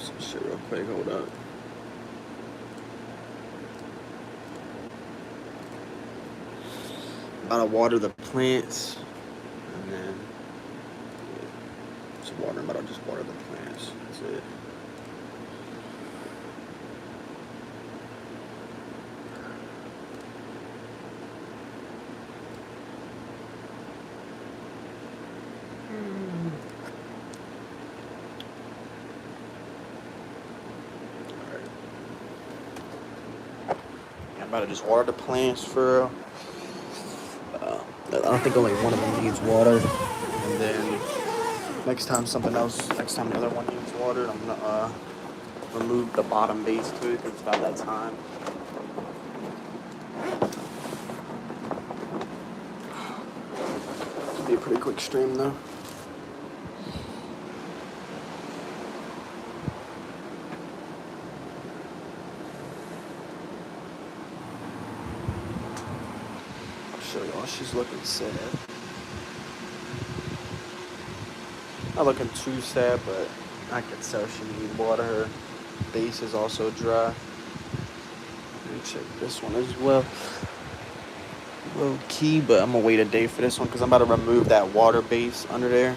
some shit real quick. Hold up. About to water the plants, and then just water. But I'll just water the plants. That's it. I'm about to just water the plants for real. I don't think only one of them needs water. And then next time the other one needs water, I'm gonna remove the bottom base to it because it's about that time. It'll be a pretty quick stream though. Show y'all, she's looking sad. Not looking too sad, but I can tell she needs water. Her base is also dry. Let me check this one as well. Low key, but I'm gonna wait a day for this one because I'm about to remove that water base under there.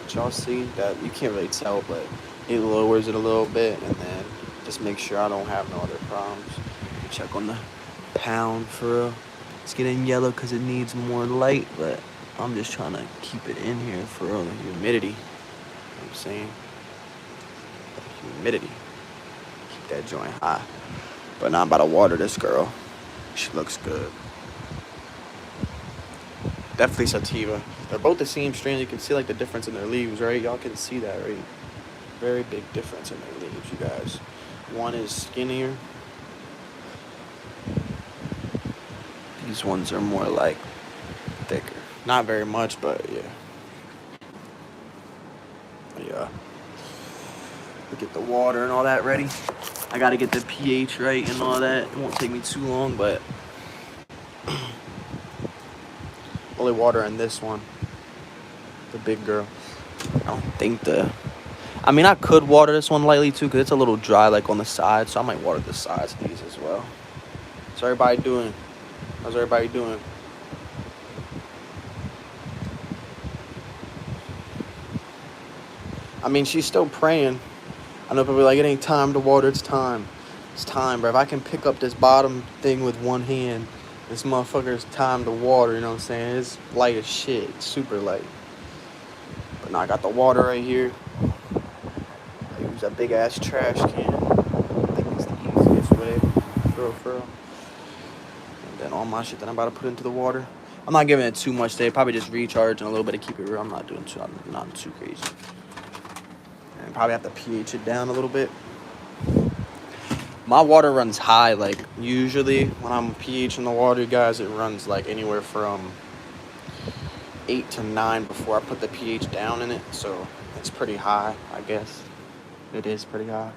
Which y'all see that you can't really tell, but it lowers it a little bit, and then just make sure I don't have no other problems. Check on the pound for real. It's getting yellow because it needs more light, but I'm just trying to keep it in here for all the humidity. You know what I'm saying? Humidity. Keep that joint high. But now I'm about to water this girl. She looks good. Definitely sativa. They're both the same strain. You can see like the difference in their leaves, right? Y'all can see that, right? Very big difference in their leaves, you guys. One is skinnier. These ones are more like thicker. Not very much, but yeah. Yeah. We'll get the water and all that ready. I gotta get the pH right and all that. It won't take me too long, but only water in this one. The big girl. I don't think I mean, I could water this one lightly too, because it's a little dry like on the side, so I might water the sides of these as well. What's everybody doing? How's everybody doing? I mean, she's still praying. I know people are like, it ain't time to water, it's time. It's time, bro. If I can pick up this bottom thing with one hand, this motherfucker's time to water, you know what I'm saying? It's light as shit. It's super light. But now I got the water right here. I use a big ass trash can. I think it's the easiest way. For real. And then all my shit that I'm about to put into the water. I'm not giving it too much today. Probably just recharge and a little bit to keep it real. I'm not too crazy. And probably have to pH it down a little bit. My water runs high. Like usually when I'm pHing the water, guys, it runs like anywhere from 8 to 9 before I put the pH down in it. So it's pretty high, I guess. It is pretty high.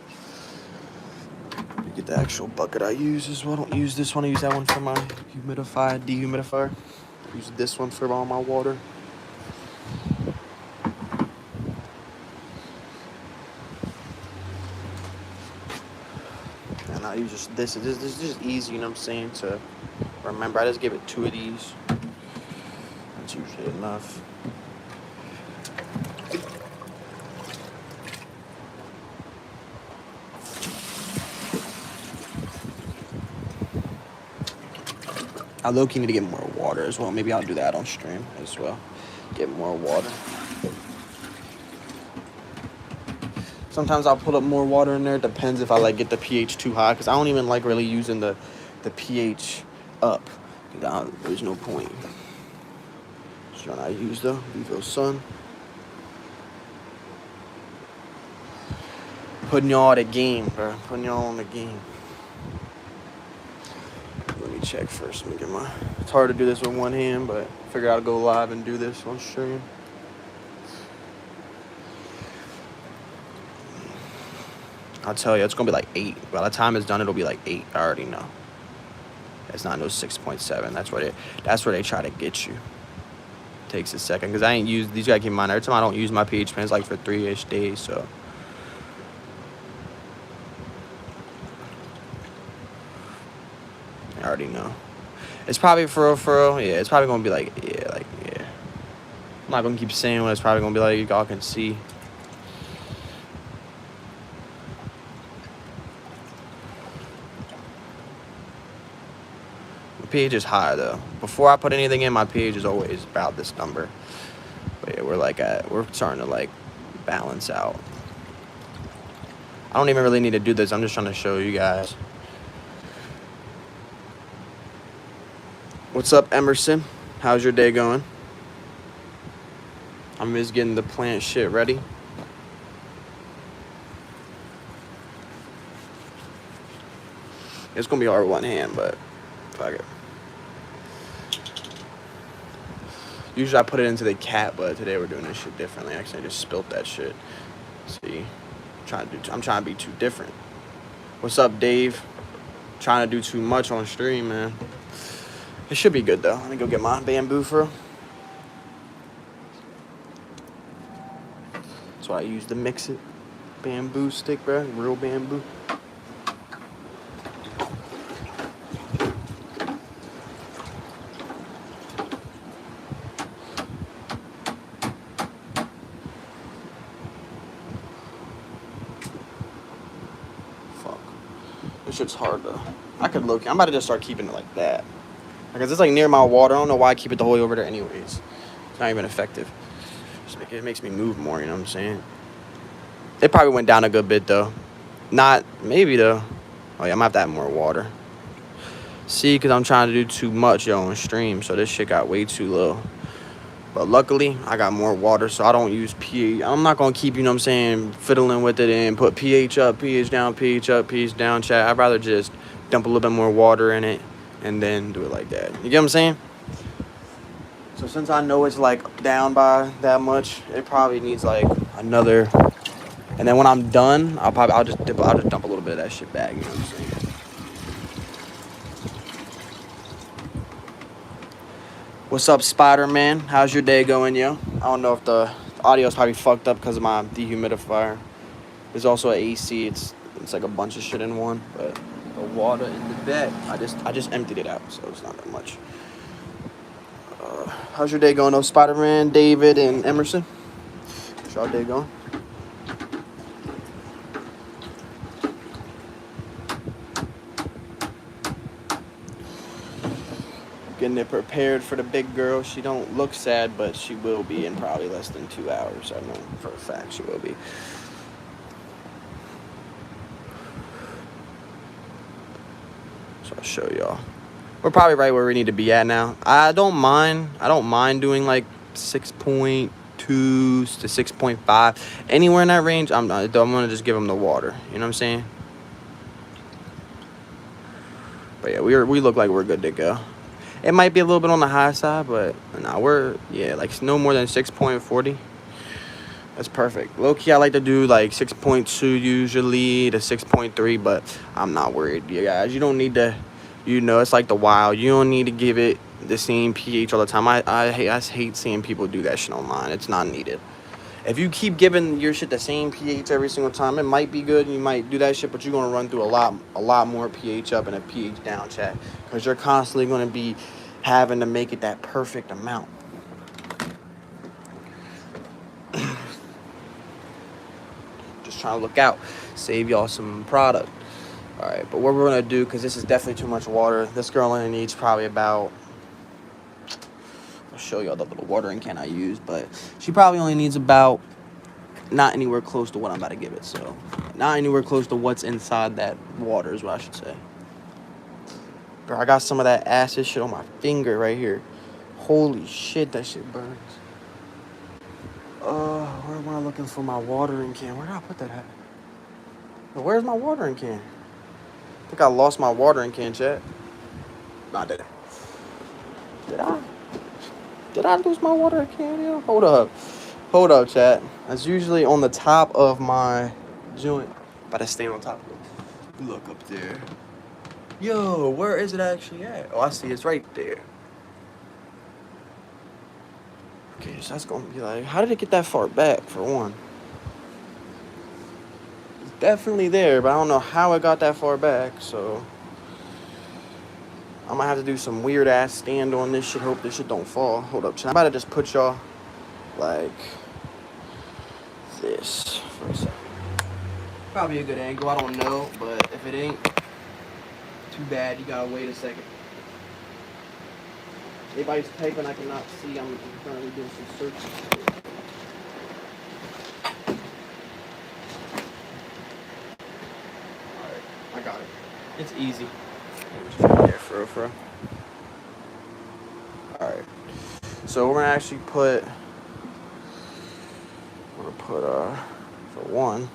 Get the actual bucket I use as well. I don't use this one. I use that one for my dehumidifier. I use this one for all my water. And I use just this. This is just easy, you know what I'm saying, to remember. I just give it 2 of these. That's usually enough. I low-key need to get more water as well. Maybe I'll do that on stream as well. Get more water. Sometimes I'll put up more water in there. Depends if I like get the pH too high, because I don't even like really using the pH up. There's no point. Which one I use though? Vivo Sun. Putting y'all at a game, bro. Putting y'all on the game. Let me check first. Let me get my. It's hard to do this with one hand, but I figured I'd go live and do this on stream. I'll tell you, it's gonna be like 8. By the time it's done, it'll be like 8. I already know. It's not no 6.7. That's where they try to get you. Takes a second, because I ain't used these. Gotta keep in mind, every time I don't use my pH pen, it's like for 3-ish days. So I already know. It's probably for real. Yeah, it's probably gonna be like, yeah. I'm not gonna keep saying what it's probably gonna be like. Y'all can see. My pH is high though. Before I put anything in, my pH is always about this number. But yeah, we're starting to like balance out. I don't even really need to do this. I'm just trying to show you guys. What's up, Emerson? How's your day going? I'm just getting the plant shit ready. It's gonna be hard one hand, but fuck it. Usually I put it into the cat, but today we're doing this shit differently. Actually, I just spilt that shit. See, I'm trying to be too different. What's up, Dave? Trying to do too much on stream, man. It should be good though. Let me go get my bamboo for real. That's what I use to mix it. Bamboo stick, bro. Real bamboo. Fuck. This shit's hard though. I could look. I'm about to just start keeping it like that. Because it's like near my water. I don't know why I keep it the whole way over there anyways. It's not even effective. It makes me move more, you know what I'm saying? It probably went down a good bit though. Not, maybe though. Oh yeah, I'm gonna have to add more water. See, because I'm trying to do too much, yo, on stream. So this shit got way too low. But luckily, I got more water, so I don't use pH. I'm not going to keep, you know what I'm saying, fiddling with it and put pH up, pH down, pH up, pH down, chat. I'd rather just dump a little bit more water in it and then do it like that. You get what I'm saying? So since I know it's like down by that much, it probably needs like another. And then when I'm done, I'll just dump a little bit of that shit back. You know what I'm saying? What's up, Spider-Man? How's your day going, yo? I don't know if the audio's probably fucked up because of my dehumidifier. There's also an AC. It's like a bunch of shit in one, but the water in the bed, I just emptied it out, so it's not that much. How's your day going, though, Spider-Man, David, and Emerson? How's y'all day going? Getting it prepared for the big girl. She don't look sad, but she will be in probably less than 2 hours. I know for a fact she will be. So I'll show y'all. We're probably right where we need to be at now. I don't mind doing like 6.2 to 6.5. Anywhere in that range, I'm gonna just give them the water. You know what I'm saying? But yeah, we look like we're good to go. It might be a little bit on the high side, but nah, like no more than 6.40. That's perfect. Low key, I like to do like 6.2 usually to 6.3, but I'm not worried, you guys. You don't need to, you know, it's like the wild. You don't need to give it the same pH all the time. I hate seeing people do that shit online. It's not needed. If you keep giving your shit the same pH every single time, it might be good. You might do that shit, but you're gonna run through a lot more pH up and a pH down, chat, because you're constantly gonna be having to make it that perfect amount. Just trying to look out, save y'all some product. All right, but what we're gonna do, because this is definitely too much water. This girl only needs probably about. I'll show y'all the little watering can I use, but she probably only needs about, not anywhere close to what I'm about to give it. So not anywhere close to what's inside that water is what I should say. Bro, I got some of that acid shit on my finger right here. Holy shit, that shit burns. Where am I looking for my watering can? Where did I put that at? Where's my watering can? I think I lost my watering can, chat. Nah, I didn't. Did I lose my watering can, yo? Hold up, chat. That's usually on the top of my joint. But I stay on top of it. Look up there. Yo, where is it actually at? Oh, I see. It's right there. Okay, so that's going to be like, how did it get that far back, for one? It's definitely there, but I don't know how it got that far back, so. I might have to do some weird ass stand on this shit. Hope this shit don't fall. Hold up, I'm about to just put y'all like this for a second. Probably a good angle, I don't know, but if it ain't, too bad, you gotta wait a second. Everybody's typing, I cannot see. I'm currently doing some searches. Alright, I got it. It's easy. Yeah, for real. Alright. So we're gonna actually put for one,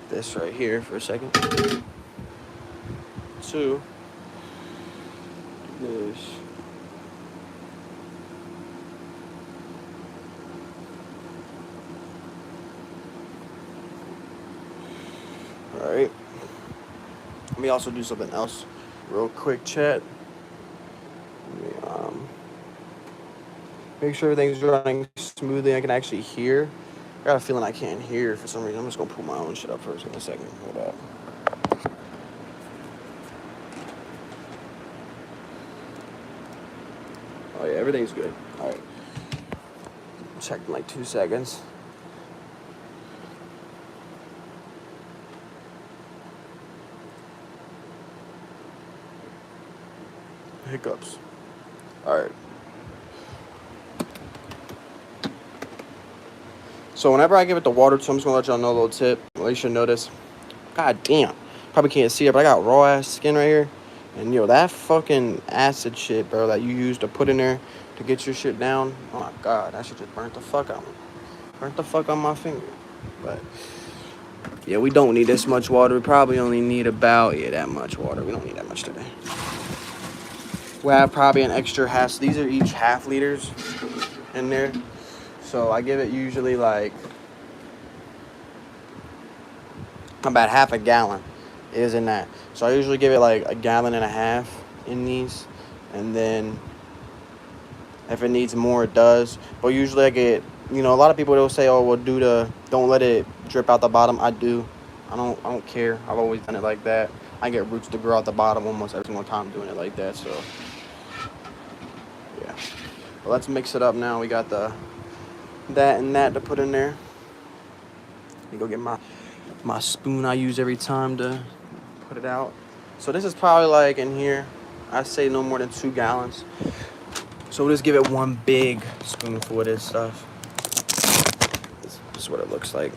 this right here for a second. Two, this. Alright. Let me also do something else real quick, chat. Let me, make sure everything's running smoothly. I can actually hear. I got a feeling I can't hear for some reason. I'm just gonna pull my own shit up first in a second. Hold up. Oh yeah, everything's good. Alright. Check in like 2 seconds. Hiccups. Alright. So whenever I give it the water, so I'm just gonna let y'all know a little tip. At least you'll notice. God damn. Probably can't see it, but I got raw ass skin right here. And yo, that fucking acid shit, bro, that you use to put in there to get your shit down. Oh my god, that shit just burnt the fuck out me. Burnt the fuck on my finger. But yeah, we don't need this much water. We probably only need about that much water. We don't need that much today. We have probably an extra half. These are each half liters in there. So I give it usually like about half a gallon is in that. So I usually give it like a gallon and a half in these. And then if it needs more, it does. But usually I get, a lot of people will say, oh, well, don't let it drip out the bottom. I do. I don't care. I've always done it like that. I get roots to grow out the bottom almost every single time doing it like that. So yeah. Well, let's mix it up now. We got that and that to put in there. Let me go get my spoon I use every time to put it out. So this is probably like in here, I say no more than 2 gallons. So we'll just give it one big spoonful of this stuff. This is what it looks like.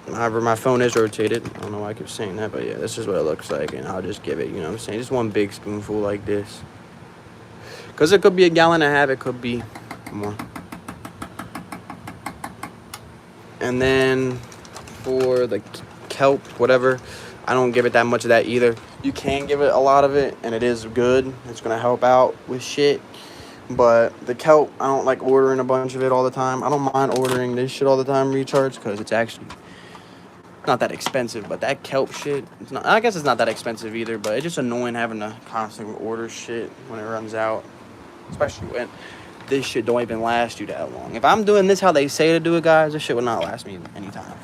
However, my phone is rotated. I don't know why I keep saying that, but yeah, this is what it looks like. And I'll just give it, what I'm saying, just one big spoonful like this. Because it could be a gallon and a half, it could be more. And then for the kelp, whatever, I don't give it that much of that either. You can give it a lot of it, and it is good. It's going to help out with shit. But the kelp, I don't like ordering a bunch of it all the time. I don't mind ordering this shit all the time, recharge, because it's actually not that expensive. But that kelp shit, I guess it's not that expensive either, but it's just annoying having to constantly order shit when it runs out. Especially when this shit don't even last you that long. If I'm doing this how they say to do it, guys, this shit would not last me any time.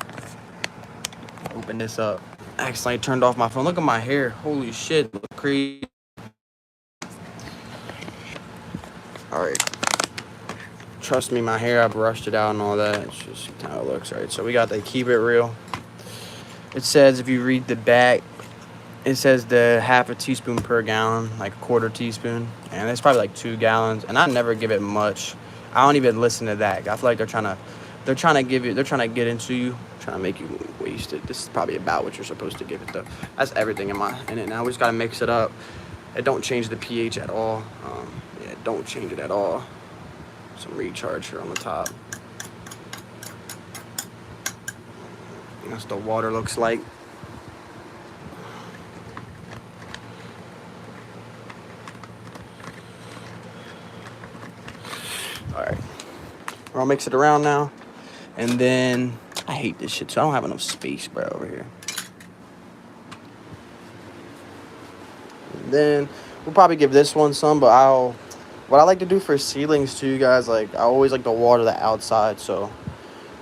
Open this up. I accidentally turned off my phone. Look at my hair. Holy shit. Look crazy. Alright. Trust me, my hair, I brushed it out and all that. It's just how it looks. Alright, so we got the keep it real. It says, if you read the back, it says the half a teaspoon per gallon, like a quarter teaspoon. And it's probably like 2 gallons. And I never give it much. I don't even listen to that. I feel like they're trying to get into you, trying to make you waste it. This is probably about what you're supposed to give it though. That's everything in it now. We just gotta mix it up. It don't change the pH at all. Yeah, don't change it at all. Some recharge here on the top. That's what the water looks like. Alright. We're gonna mix it around now. And then, I hate this shit, so I don't have enough space, bro, over here. And then, we'll probably give this one some, but what I like to do for seedlings too, guys, like, I always like to water the outside, so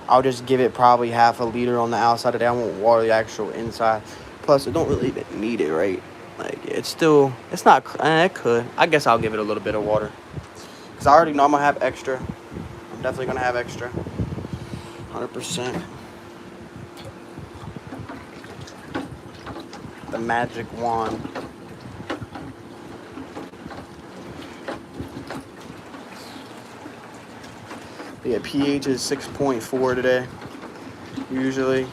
I'll just give it probably half a liter on the outside today. I won't water the actual inside. Plus, it don't really even need it, right? Like, it's still, it's not, it could. I guess I'll give it a little bit of water. Because I already know I'm going to have extra. I'm definitely going to have extra. 100%. The magic wand. Yeah, pH is 6.4 today. Usually,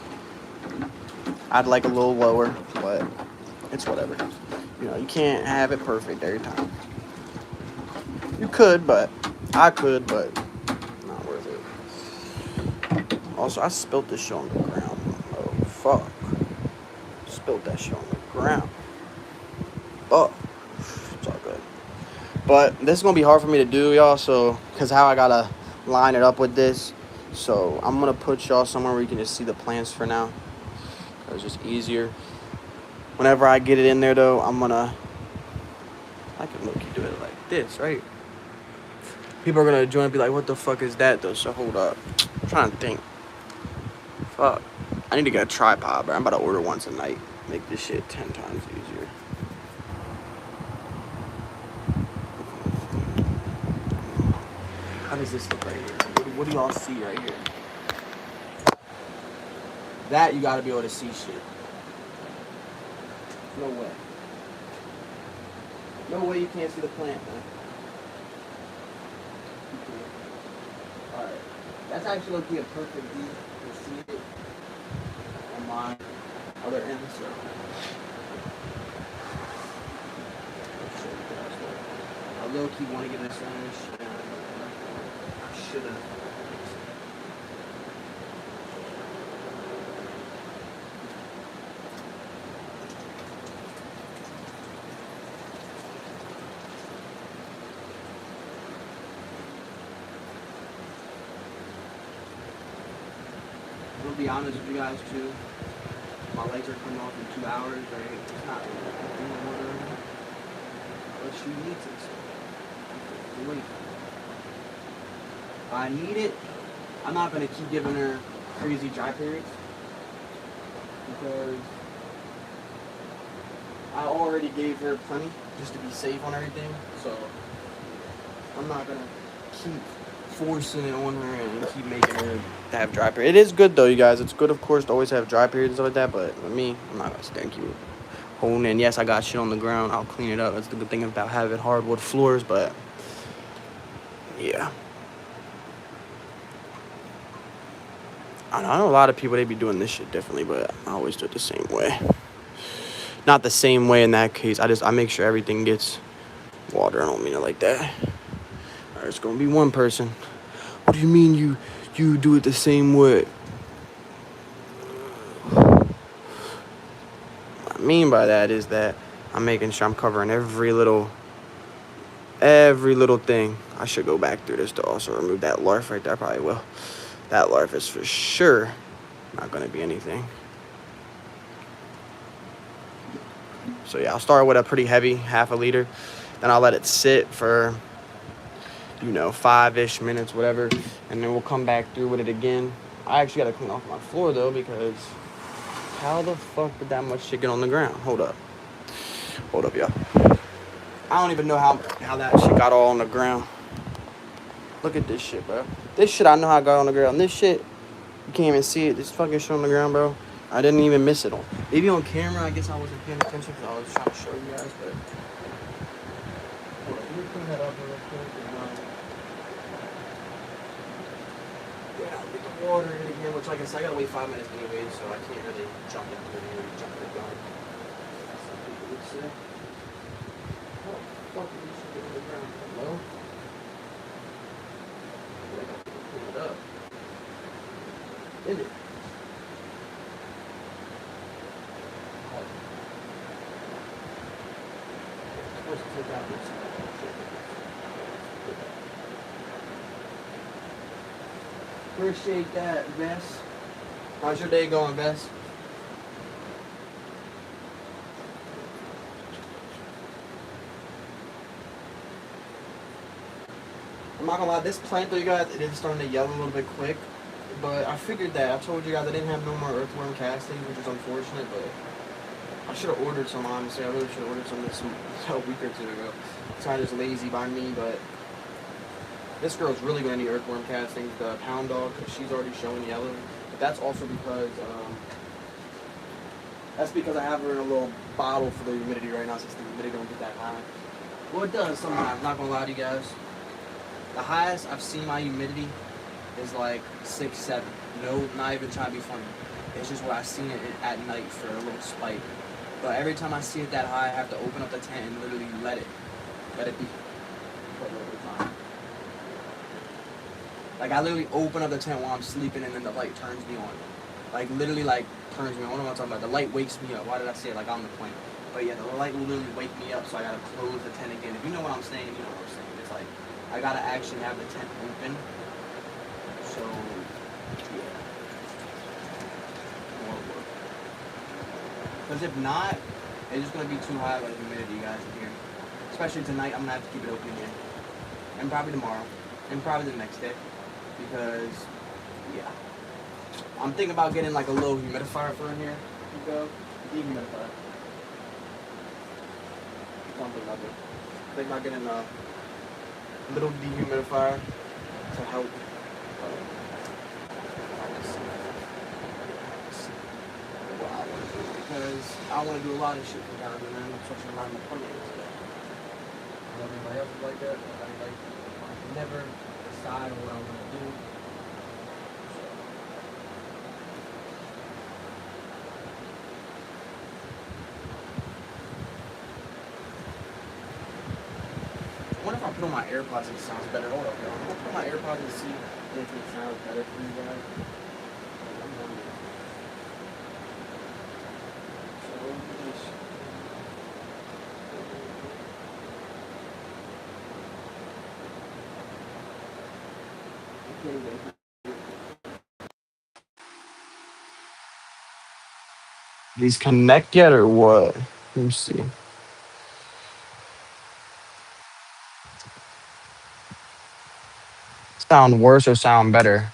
I'd like a little lower, but it's whatever. You know, you can't have it perfect every time. You could, but I could, but not worth it. Also, I spilled this shit on the ground. Oh, fuck. Spilled that shit on the ground. Oh, it's all good. But this is going to be hard for me to do, y'all, so, because how I got to line it up with this. So, I'm going to put y'all somewhere where you can just see the plants for now. It's just easier. Whenever I get it in there, though, I'm going to, I can look, you do it like this, right? People are going to join and be like, what the fuck is that, though? So, hold up. I'm trying to think. Fuck. I need to get a tripod, bro. I'm about to order one tonight. Make this shit 10 times easier. How does this look right here? What do y'all see right here? That you gotta be able to see shit. No way. No way you can't see the plant, man. Alright. That's actually going to be a perfect view to see it on my other end. So. I low-key want to get this finished. I should have. I'll be honest with you guys too. My legs are coming off in 2 hours, right? It's not doing water. But she needs it, so wait. If I need it, I'm not gonna keep giving her crazy dry periods because I already gave her plenty just to be safe on everything. So I'm not gonna keep forcing it on her and keep making her to have dry periods. It is good though, you guys. It's good, of course, to always have dry periods and stuff like that. But with me, I'm not gonna stank you holding in. Yes, I got shit on the ground. I'll clean it up. That's the good thing about having hardwood floors. But yeah, I know a lot of people, they be doing this shit differently, but I always do it the same way. Not the same way in that case. I make sure everything gets water. I don't mean it like that. It's gonna be one person. What do you mean you do it the same way? What I mean by that is that I'm making sure I'm covering every little thing. I should go back through this to also remove that larf right there. I probably will. That larf is for sure not gonna be anything. So yeah, I'll start with a pretty heavy, half a liter. Then I'll let it sit for 5-ish minutes, whatever, and then we'll come back through with it again. I actually gotta clean off my floor though, because how the fuck did that much shit get on the ground? Hold up, y'all. I don't even know how that shit got all on the ground. Look at this shit, bro. This shit I know how it got on the ground. This shit, you can't even see it. This fucking shit on the ground, bro. I didn't even miss it on. Maybe on camera, I guess I wasn't paying attention because I was trying to show you guys, but hold up, let me clean that up real quick. Yeah, I'll get the water in again, which, like I said, I gotta wait 5 minutes anyway, so I can't really jump into it here and jump the gun. That's what people would say. Oh, fuck, this shit get on the ground. Hello? I gotta clean it up. Did it? I'm supposed to take out this. Appreciate that, Vess. How's your day going, Vess? I'm not gonna lie, this plant though, you guys, it is starting to yellow a little bit quick. But I figured that. I told you guys I didn't have no more earthworm castings, which is unfortunate, but I should have ordered some, honestly. I really should have ordered some this a week or two ago. It's kind of just lazy by me, but this girl's really going to need earthworm castings, the pound dog, because she's already showing yellow. But that's also because I have her in a little bottle for the humidity right now, since the humidity don't get that high. Well, it does sometimes, not going to lie to you guys. The highest I've seen my humidity is like 6, 7. No, not even trying to be funny. It's just what I've seen it at night for a little spike. But every time I see it that high, I have to open up the tent and literally let it be. Like I literally open up the tent while I'm sleeping, and then the light turns me on. Like literally, like turns me on. What am I talking about? The light wakes me up. Why did I say it like I'm the plane? But yeah, the light will literally wake me up, so I gotta close the tent again. If you know what I'm saying, you know what I'm saying. It's like I gotta actually have the tent open. So yeah, more work. Because if not, it's just gonna be too high of a humidity, guys, in here. Especially tonight, I'm gonna have to keep it open again, and probably tomorrow, and probably the next day, because yeah, I'm thinking about getting like a little humidifier for in here. Dehumidifier. Something about it. I think about getting a little dehumidifier to help. Because I want to do a lot of shit from down there, and especially around the plumbing and stuff. I love anybody else like that. I can never decide on what I want to do. I wonder if I put on my AirPods it sounds better. Hold up, y'all. I'm gonna put on my AirPods and see if it sounds better for you guys. These connect yet or what? Let me see. Sound worse or sound better?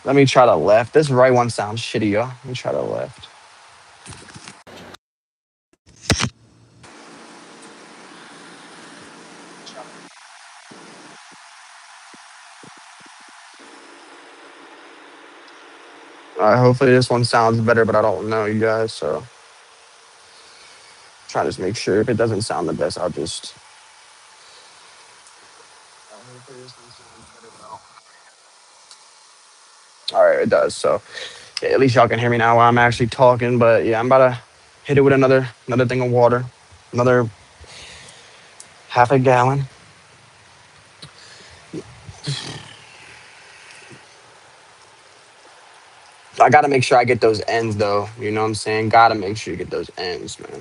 Let me try the left. This right one sounds shitty, yo. Let me try the left. All right, hopefully this one sounds better, but I don't know, you guys. So try to just make sure if it doesn't sound the best, I'll just. All right, it does. So yeah, at least y'all can hear me now while I'm actually talking. But yeah, I'm about to hit it with another thing of water, another half a gallon. I gotta make sure I get those ends though. You know what I'm saying? Gotta make sure you get those ends, man.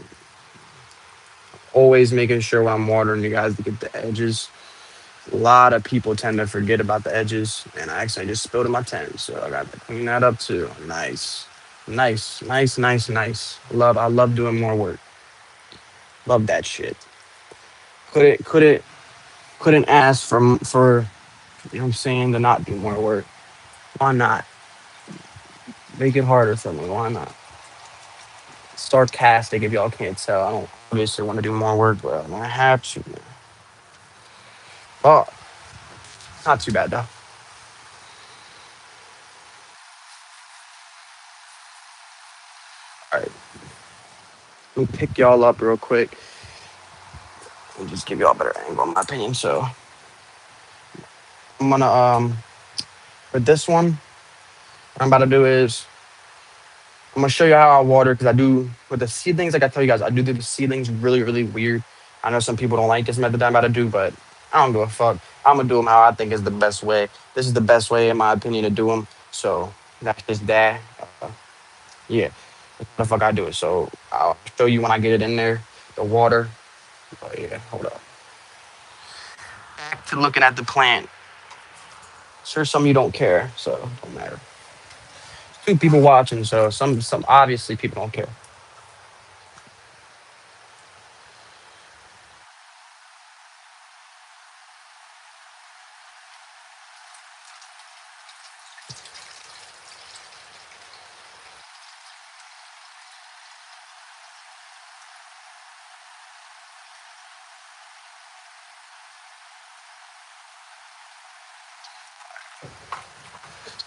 Always making sure when I'm watering you guys to get the edges. A lot of people tend to forget about the edges, and I actually just spilled in my tent, so I got to clean that up too. Nice, nice, nice, nice, nice. I love doing more work. Love that shit. Couldn't ask for you know what I'm saying to not do more work. Why not? Make it harder for me. Why not? Sarcastic if y'all can't tell. I don't obviously want to do more work, but I have to. Man. Oh, not too bad though. All right, let me pick y'all up real quick and just give y'all a better angle, in my opinion. So I'm gonna for this one, what I'm about to do is I'm gonna show you how I water because I do with the seedlings. Like I tell you guys, I do the seedlings really, really weird. I know some people don't like this method I'm about to do, but I don't give a fuck. I'm gonna do them how I think is the best way. This is the best way, in my opinion, to do them. So that's just that. Yeah, that's how the fuck I do it. So I'll show you when I get it in there, the water. But yeah, hold up. Back to looking at the plant. Sure, some of you don't care, so it don't matter. Two people watching, so some obviously people don't care.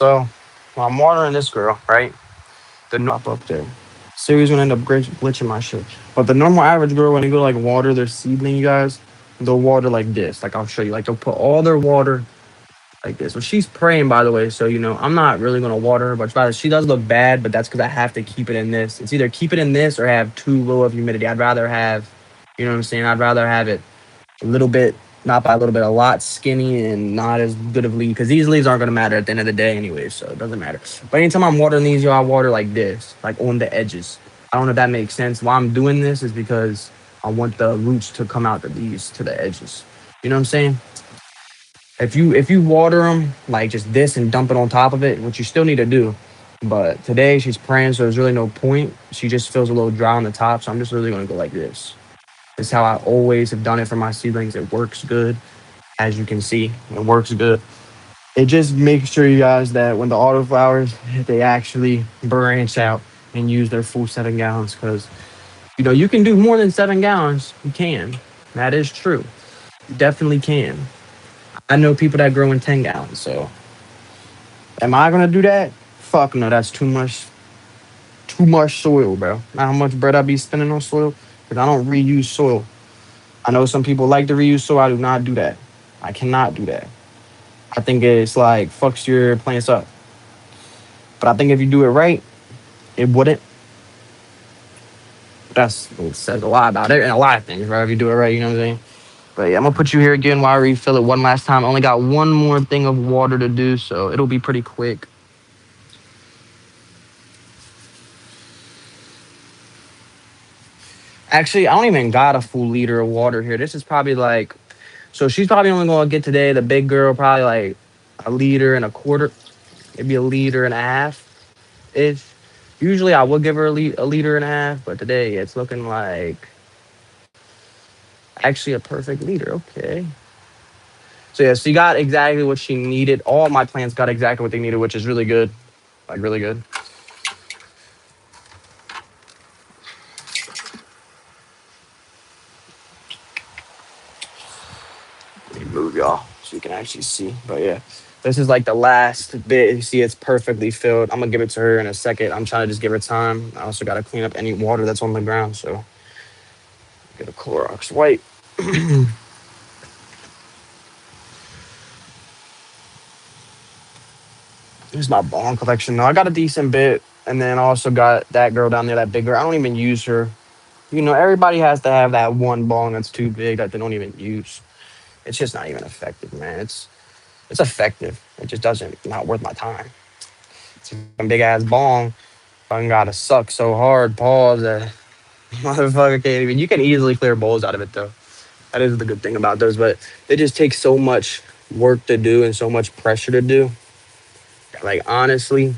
So while I'm watering this girl, right? The up there. Siri's gonna end up glitching my shit. But the normal average girl, when they go like water their seedling, you guys, they'll water like this. Like I'll show you. Like they'll put all their water like this. Well, she's praying, by the way, so I'm not really gonna water her, but she does look bad, but that's because I have to keep it in this. It's either keep it in this or have too low of humidity. I'd rather have, you know what I'm saying? I'd rather have it a little bit, not by a little bit, a lot skinny and not as good of leaves, because these leaves aren't gonna matter at the end of the day anyway, so it doesn't matter. But anytime I'm watering these, I water like this, like on the edges. I don't know if that makes sense. Why I'm doing this is because I want the roots to come out of these to the edges. You know what I'm saying? If you water them like just this and dump it on top of it, which you still need to do, but today she's praying, so there's really no point. She just feels a little dry on the top, so I'm just really gonna go like this. This is how I always have done it for my seedlings. It works good, as you can see. It works good. It just makes sure, you guys, that when the autoflowers, they actually branch out and use their full 7 gallons, because you can do more than 7 gallons. You can. That is true. You definitely can. I know people that grow in 10 gallons. So, am I gonna do that? Fuck no. That's too much. Too much soil, bro. Not how much bread I be spending on soil, because I don't reuse soil. I know some people like to reuse soil. I do not do that. I cannot do that. I think it's like fucks your plants up. But I think if you do it right, it wouldn't. That's it says a lot about it and a lot of things, right? If you do it right, you know what I'm saying? But yeah, I'm gonna put you here again while I refill it one last time. I only got one more thing of water to do, so it'll be pretty quick. Actually, I don't even got a full liter of water here. This is probably like, so she's probably only gonna get today, the big girl, probably like a liter and a quarter, maybe a liter and a half ish. Usually I would give her a liter and a half, but today it's looking like actually a perfect liter. Okay. So yeah, she got exactly what she needed. All my plants got exactly what they needed, which is really good. Like really good. Let me move y'all so you can actually see. But yeah, this is like the last bit. You see, it's perfectly filled. I'm gonna give it to her in a second. I'm trying to just give her time. I also gotta clean up any water that's on the ground. So get a Clorox wipe. Here's my bong collection. No, I got a decent bit, and then I also got that girl down there, that big girl. I don't even use her. Everybody has to have that one bong that's too big that they don't even use. It's just not even effective, man. It's effective. It just doesn't not worth my time. It's a big ass bong. Fucking gotta suck so hard. Pause. That motherfucker can't even. You can easily clear bowls out of it though. That is the good thing about those, but they just take so much work to do and so much pressure to do. Like honestly,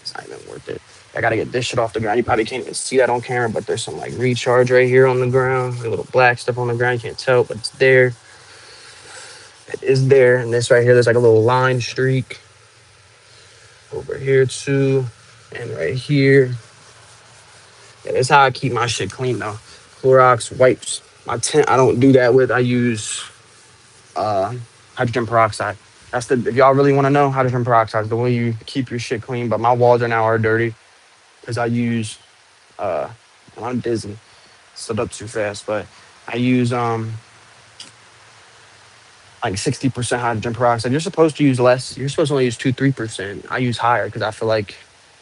it's not even worth it. I gotta get this shit off the ground. You probably can't even see that on camera, but there's some like recharge right here on the ground. A little black stuff on the ground. You can't tell, but it's there. It is there. And this right here, there's like a little line streak over here too, and right here. Yeah, that's how I keep my shit clean though. Clorox wipes. My tent, I don't do that with. I use uh, hydrogen peroxide. That's the if y'all really want to know, hydrogen peroxide is the way you keep your shit clean. But my walls are dirty because I use I'm dizzy, stood up too fast, but I use like 60% hydrogen peroxide. You're supposed to use less. You're supposed to only use 2-3%. I use higher because I feel like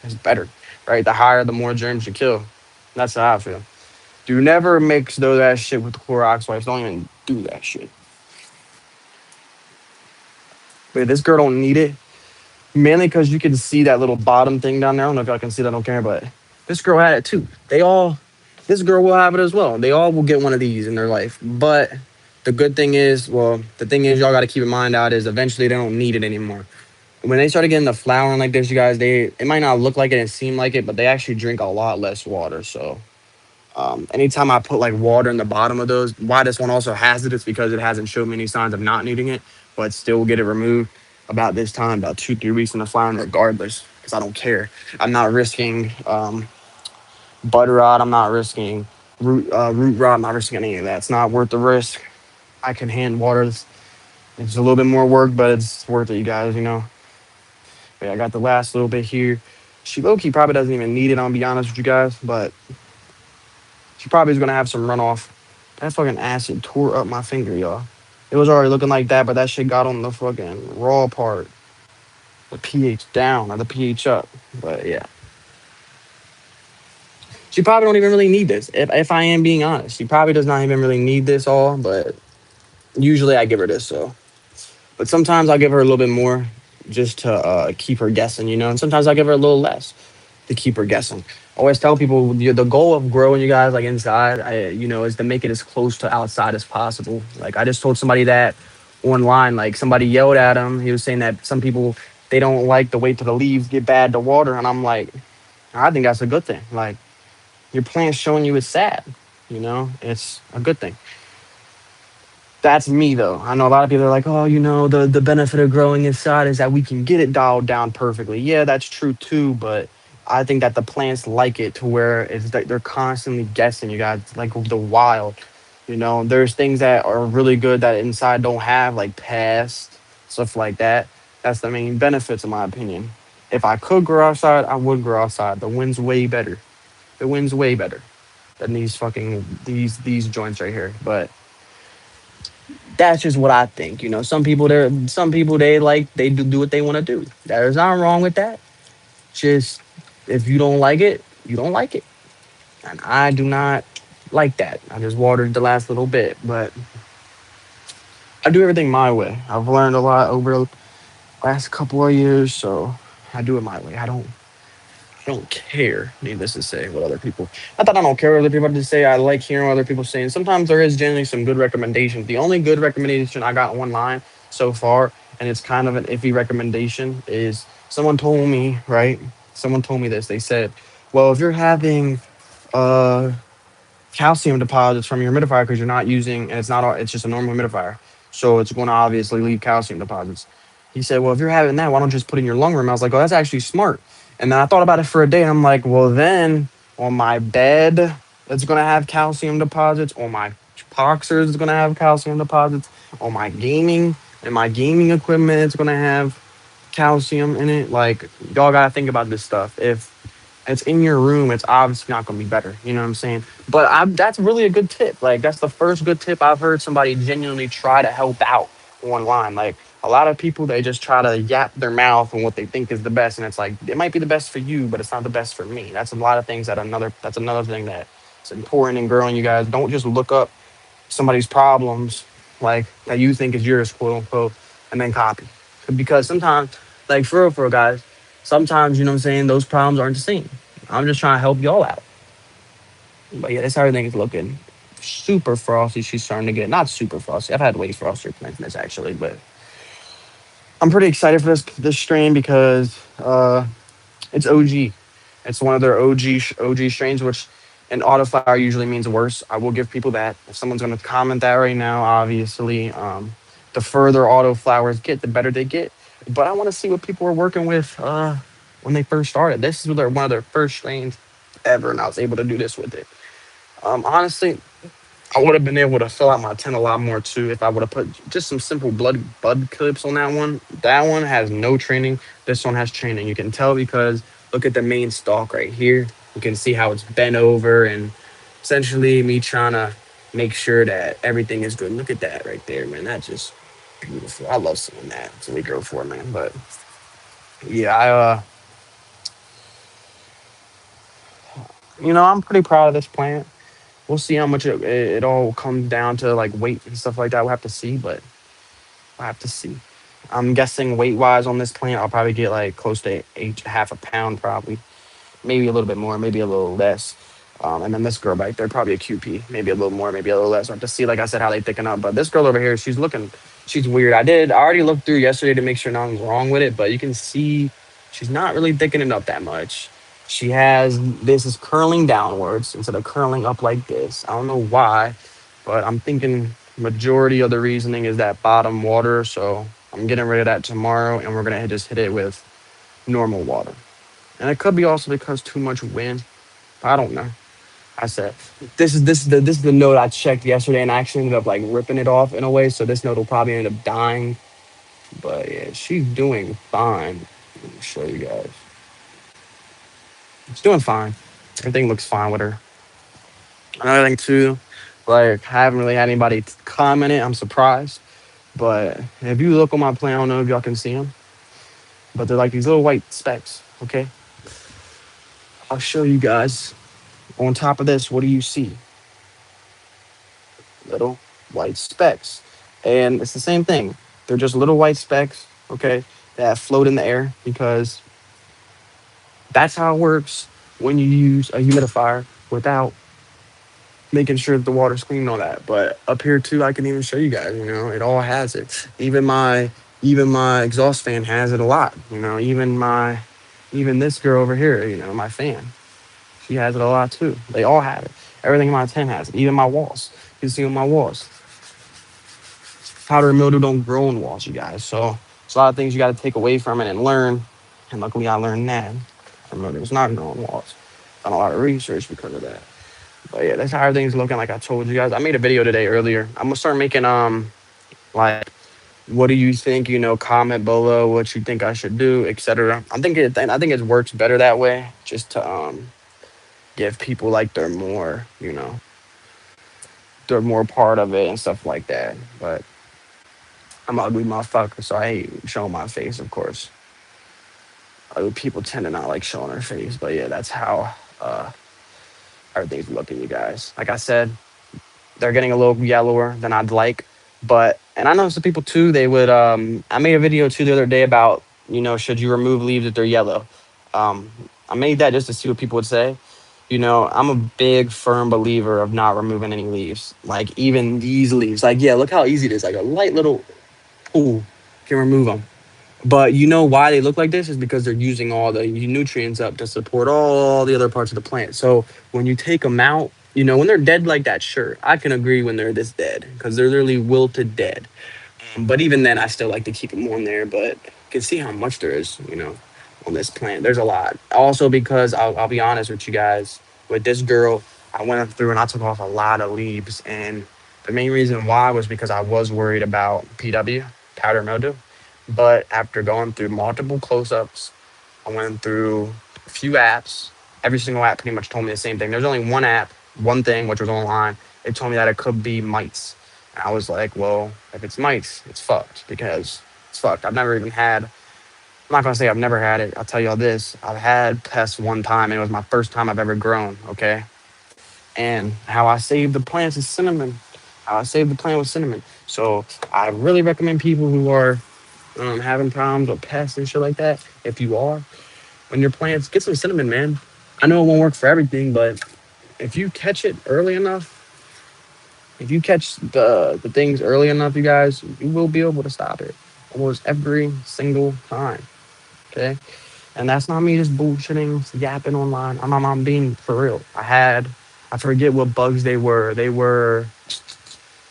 it's better, right? The higher, the more germs you kill. That's how I feel. Do never mix those ass shit with the Clorox wipes. Don't even do that shit. But this girl don't need it. Mainly because you can see that little bottom thing down there. I don't know if y'all can see that on camera, but this girl had it too. This girl will have it as well. They all will get one of these in their life. But the thing is, y'all got to keep in mind out is eventually they don't need it anymore. When they started getting the flowering like this, you guys, it might not look like it and seem like it, but they actually drink a lot less water. So anytime I put like water in the bottom of those, why this one also has it is because it hasn't showed many signs of not needing it, but still get it removed about this time, about 2-3 weeks in the flowering, regardless, because I don't care. I'm not risking butter rot. I'm not risking root rot. I'm not risking any of that. It's not worth the risk. I can hand water. It's a little bit more work, but it's worth it, you guys. But yeah, I got the last little bit here. She low-key probably doesn't even need it, I'll be honest with you guys, but she probably is gonna have some runoff. That fucking acid tore up my finger, y'all. It was already looking like that, but that shit got on the fucking raw part. The pH down or the pH up. But yeah. She probably don't even really need this. If I am being honest. She probably does not even really need this all, but usually I give her this, so. But sometimes I'll give her a little bit more just to keep her guessing, you know. And sometimes I'll give her a little less to keep her guessing. I always tell people the goal of growing you guys like inside, is to make it as close to outside as possible. Like I just told somebody that online, like somebody yelled at him. He was saying that some people they don't like to wait till the leaves get bad to water, and I'm like, I think that's a good thing. Like your plant's showing you it's sad, it's a good thing. That's me though. I know a lot of people are like, oh, the benefit of growing inside is that we can get it dialed down perfectly. Yeah, that's true too, but I think that the plants like it to where it's like they're constantly guessing. You guys like the wild. There's things that are really good that inside don't have, like pests, stuff like that. That's the main benefits, in my opinion. If I could grow outside, I would grow outside. The wind's way better. The wind's way better than these joints right here. But that's just what I think. Some people they do what they want to do. There's nothing wrong with that. Just if you don't like it, you don't like it. And I do not like that. I just watered the last little bit, but I do everything my way. I've learned a lot over the last couple of years, so I do it my way. I don't care, needless to say, what other people. Not that I don't care what other people have to say. I like hearing what other people saying. Sometimes there is generally some good recommendations. The only good recommendation I got online so far, and it's kind of an iffy recommendation, is someone told me, right? Someone told me this. They said, well, if you're having uh calcium deposits from your humidifier because you're not using, and it's just a normal humidifier, so it's going to obviously leave calcium deposits. He said, well, if you're having that, why don't you just put it in your lung room? I was like, oh, that's actually smart. And then I thought about it for a day, and I'm like, well, then on my bed, it's going to have calcium deposits. On my boxers, it's going to have calcium deposits. On my gaming and my gaming equipment, it's going to have calcium in it. Like, y'all got to think about this stuff. If it's in your room, it's obviously not going to be better. You know what I'm saying? But that's really a good tip. Like, that's the first good tip I've heard somebody genuinely try to help out online. Like, a lot of people, they just try to yap their mouth on what they think is the best. And it's like, it might be the best for you, but it's not the best for me. That's a lot of things that's another thing that's important in growing you guys. Don't just look up somebody's problems, like, that you think is yours, quote unquote, and then copy. Because sometimes, like, for real, guys, sometimes, you know what I'm saying, those problems aren't the same. I'm just trying to help y'all out. But yeah, that's how everything is looking. Super frosty. She's starting to get, not super frosty. I've had way frostier plants than this, actually, but I'm pretty excited for this strain because it's OG. It's one of their OG strains, which an autoflower usually means worse. I will give people that. If someone's going to comment that right now, obviously, the further autoflowers get, the better they get. But I want to see what people were working with when they first started. This is one of their first strains ever, and I was able to do this with it. Honestly, I would have been able to fill out my tent a lot more too if I would have put just some simple blood bud clips on that one. That one has no training. This one has training. You can tell because look at the main stalk right here. You can see how it's bent over and essentially me trying to make sure that everything is good. Look at that right there, man. That's just beautiful. I love seeing that. It's a we grow for, man. But yeah, I'm pretty proud of this plant. We'll see how much it all comes down to, like weight and stuff like that. We'll have to see, but we'll have to see. I'm guessing weight wise on this plant, I'll probably get like close to half a pound, probably, maybe a little bit more, maybe a little less. And then this girl back there, probably a QP, maybe a little more, maybe a little less. I'll have to see, like I said, how they thicken up. But this girl over here, she's weird. I already looked through yesterday to make sure nothing's wrong with it, but you can see she's not really thickening up that much. This is curling downwards instead of curling up like this. I don't know why, but I'm thinking majority of the reasoning is that bottom water. So I'm getting rid of that tomorrow, and we're gonna just hit it with normal water. And it could be also because too much wind. I don't know. I said this is the note I checked yesterday, and I actually ended up like ripping it off in a way. So this note will probably end up dying. But yeah, she's doing fine. Let me show you guys. It's doing fine. Everything looks fine with her. Another thing too, like I haven't really had anybody comment it. I'm surprised, but if you look on my plant, I don't know if y'all can see them, but they're like these little white specks. Okay, I'll show you guys. On top of this, what do you see? Little white specks, and it's the same thing. They're just little white specks. Okay, that float in the air because that's how it works when you use a humidifier without making sure that the water's clean and all that. But up here too, I can even show you guys. It all has it. Even my exhaust fan has it a lot. Even this girl over here. My fan, she has it a lot too. They all have it. Everything in my tent has it. Even my walls. You can see on my walls, powder and mildew don't grow in walls, you guys. So it's a lot of things you got to take away from it and learn. And luckily, I learned that powder mildew is not growing walls. Done a lot of research because of that. But yeah, that's how everything's looking. Like I told you guys, I made a video today earlier. I'm gonna start making like, what do you think? Comment below what you think I should do, etc. I think it works better that way, just to give people like they're more part of it and stuff like that. But I'm an ugly motherfucker, so I hate showing my face, of course. Other people tend to not like showing their face, but yeah, that's how everything's looking, you guys. Like I said, they're getting a little yellower than I'd like. And I know some people too, they would I made a video too the other day about, should you remove leaves if they're yellow? Um I made that just to see what people would say. I'm a big firm believer of not removing any leaves. Like even these leaves. Like, yeah, look how easy it is. Like a light little pull can remove them. But you know why they look like this is because they're using all the nutrients up to support all the other parts of the plant. So when you take them out, when they're dead like that, sure, I can agree when they're this dead because they're literally wilted dead. But even then, I still like to keep them on there. But you can see how much there is, on this plant. There's a lot. Also, because I'll be honest with you guys, with this girl, I went through and I took off a lot of leaves. And the main reason why was because I was worried about PW, powder mildew. But after going through multiple close ups, I went through a few apps. Every single app pretty much told me the same thing. There's only one app, one thing, which was online. It told me that it could be mites. And I was like, well, if it's mites, it's fucked because it's fucked. I've never even had, I'm not going to say I've never had it. I'll tell you all this. I've had pests one time, and it was my first time I've ever grown, okay? And how I saved the plants is cinnamon. How I saved the plant with cinnamon. So I really recommend people who are having problems with pests and shit like that. If you are, when your plants, get some cinnamon, man. I know it won't work for everything, but if you catch it early enough, if you catch the things early enough, you guys, you will be able to stop it almost every single time. Okay, and that's not me just bullshitting, yapping online. I'm being for real. I forget what bugs they were. It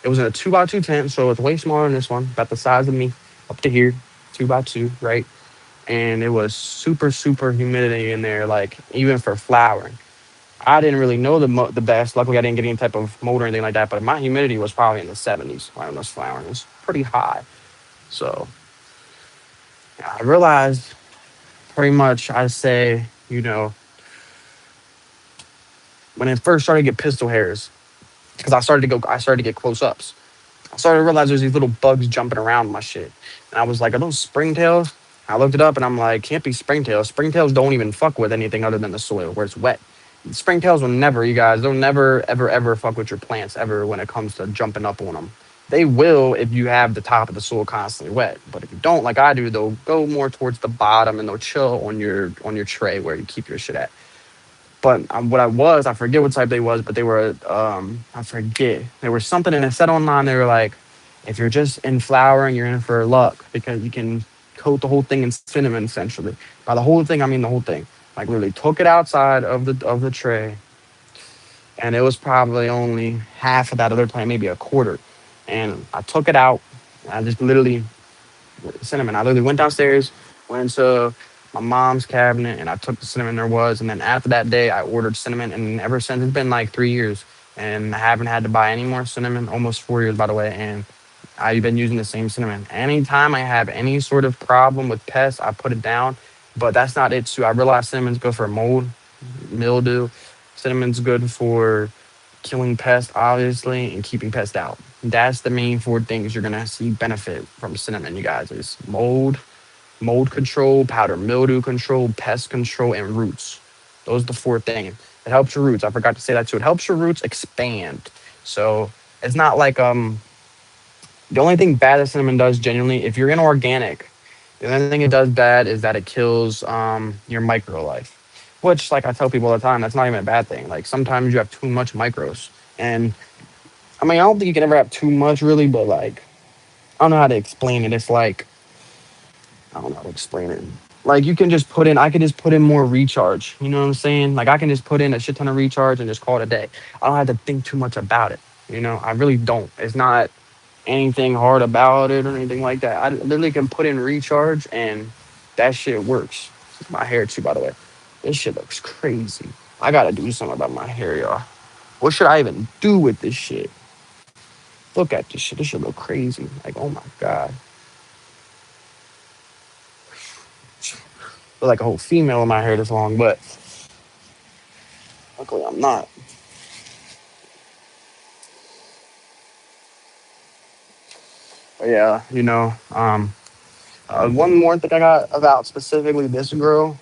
was in a 2x2 tent, so it's way smaller than this one, about the size of me, up to here, 2x2, right? And it was super, super humidity in there, like even for flowering. I didn't really know the best. Luckily, I didn't get any type of mold or anything like that. But my humidity was probably in the 70s when I was flowering. It was pretty high. So yeah, I realized pretty much, I say, when it first started to get pistol hairs, because I started to get close ups. I started to realize there's these little bugs jumping around my shit. And I was like, are those springtails? I looked it up and I'm like, can't be springtails. Springtails don't even fuck with anything other than the soil where it's wet. Springtails will never, you guys, they'll never, ever, ever fuck with your plants ever when it comes to jumping up on them. They will if you have the top of the soil constantly wet. But if you don't, like I do, they'll go more towards the bottom and they'll chill on your tray where you keep your shit at. But I forget what type they was, but they were, I forget. There was something, and it said online, they were like, if you're just in flowering, you're in for luck because you can coat the whole thing in cinnamon, essentially. By the whole thing, I mean the whole thing. Like literally took it outside of the tray, and it was probably only half of that other plant, maybe a quarter. And I took it out. I just literally cinnamon. I literally went downstairs, went into my mom's cabinet, and I took the cinnamon there was. And then after that day, I ordered cinnamon, and ever since it's been like 3 years, and I haven't had to buy any more cinnamon. Almost 4 years, by the way, and I've been using the same cinnamon. Anytime I have any sort of problem with pests, I put it down, but that's not it too. I realized cinnamon's good for mold, mildew. Cinnamon's good for killing pests, obviously, and keeping pests out. That's the main four things you're gonna see benefit from cinnamon, you guys, is mold control, powder mildew control, pest control, and roots. Those are the four things. It helps your roots. I forgot to say that too. It helps your roots expand. So it's not like the only thing bad that cinnamon does genuinely, if you're in organic, the only thing it does bad is that it kills your micro life. Which, like I tell people all the time, that's not even a bad thing. Like sometimes you have too much micros. And I mean, I don't think you can ever have too much really, but like I don't know how to explain it. It's like I don't know how to explain it. Like you can just put in, I can just put in more recharge. You know what I'm saying? Like I can just put in a shit ton of recharge and just call it a day. I don't have to think too much about it. You know, I really don't. It's not anything hard about it or anything like that. I literally can put in recharge and that shit works. My hair too, by the way. This shit looks crazy. I gotta do something about my hair, y'all. What should I even do with this shit? Look at this shit. This shit look crazy. Like, oh my god. Look like a whole female in my hair this long, but luckily I'm not. But yeah, one more thing I got about specifically this girl.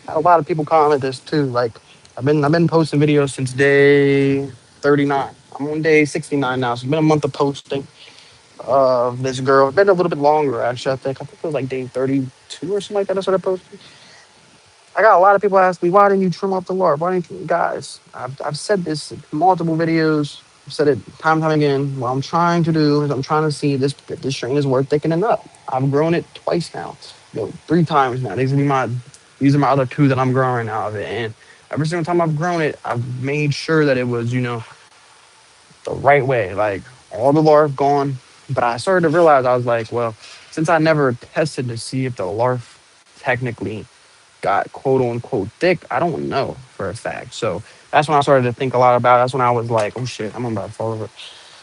Had a lot of people comment this too. Like I've been posting videos since day 39. I'm on day 69 now, so it's been a month of posting of this girl. It's been a little bit longer actually. I think it was like day 32 or something like that. I started posting. I got a lot of people ask me, why didn't you trim off the larp? Why didn't you guys? I've said this in multiple videos. I've said it time and time again. What I'm trying to do is I'm trying to see if this strain is worth thickening up. I've grown it twice now. Three times now. These are my other two that I'm growing out of it. And every single time I've grown it, I've made sure that it was, the right way. Like all the larvae gone. But I started to realize I was like, well, since I never tested to see if the larvae technically got quote unquote thick, I don't know for a fact. So that's when I started to think a lot about. That's when I was like, oh shit, I'm about to fall over.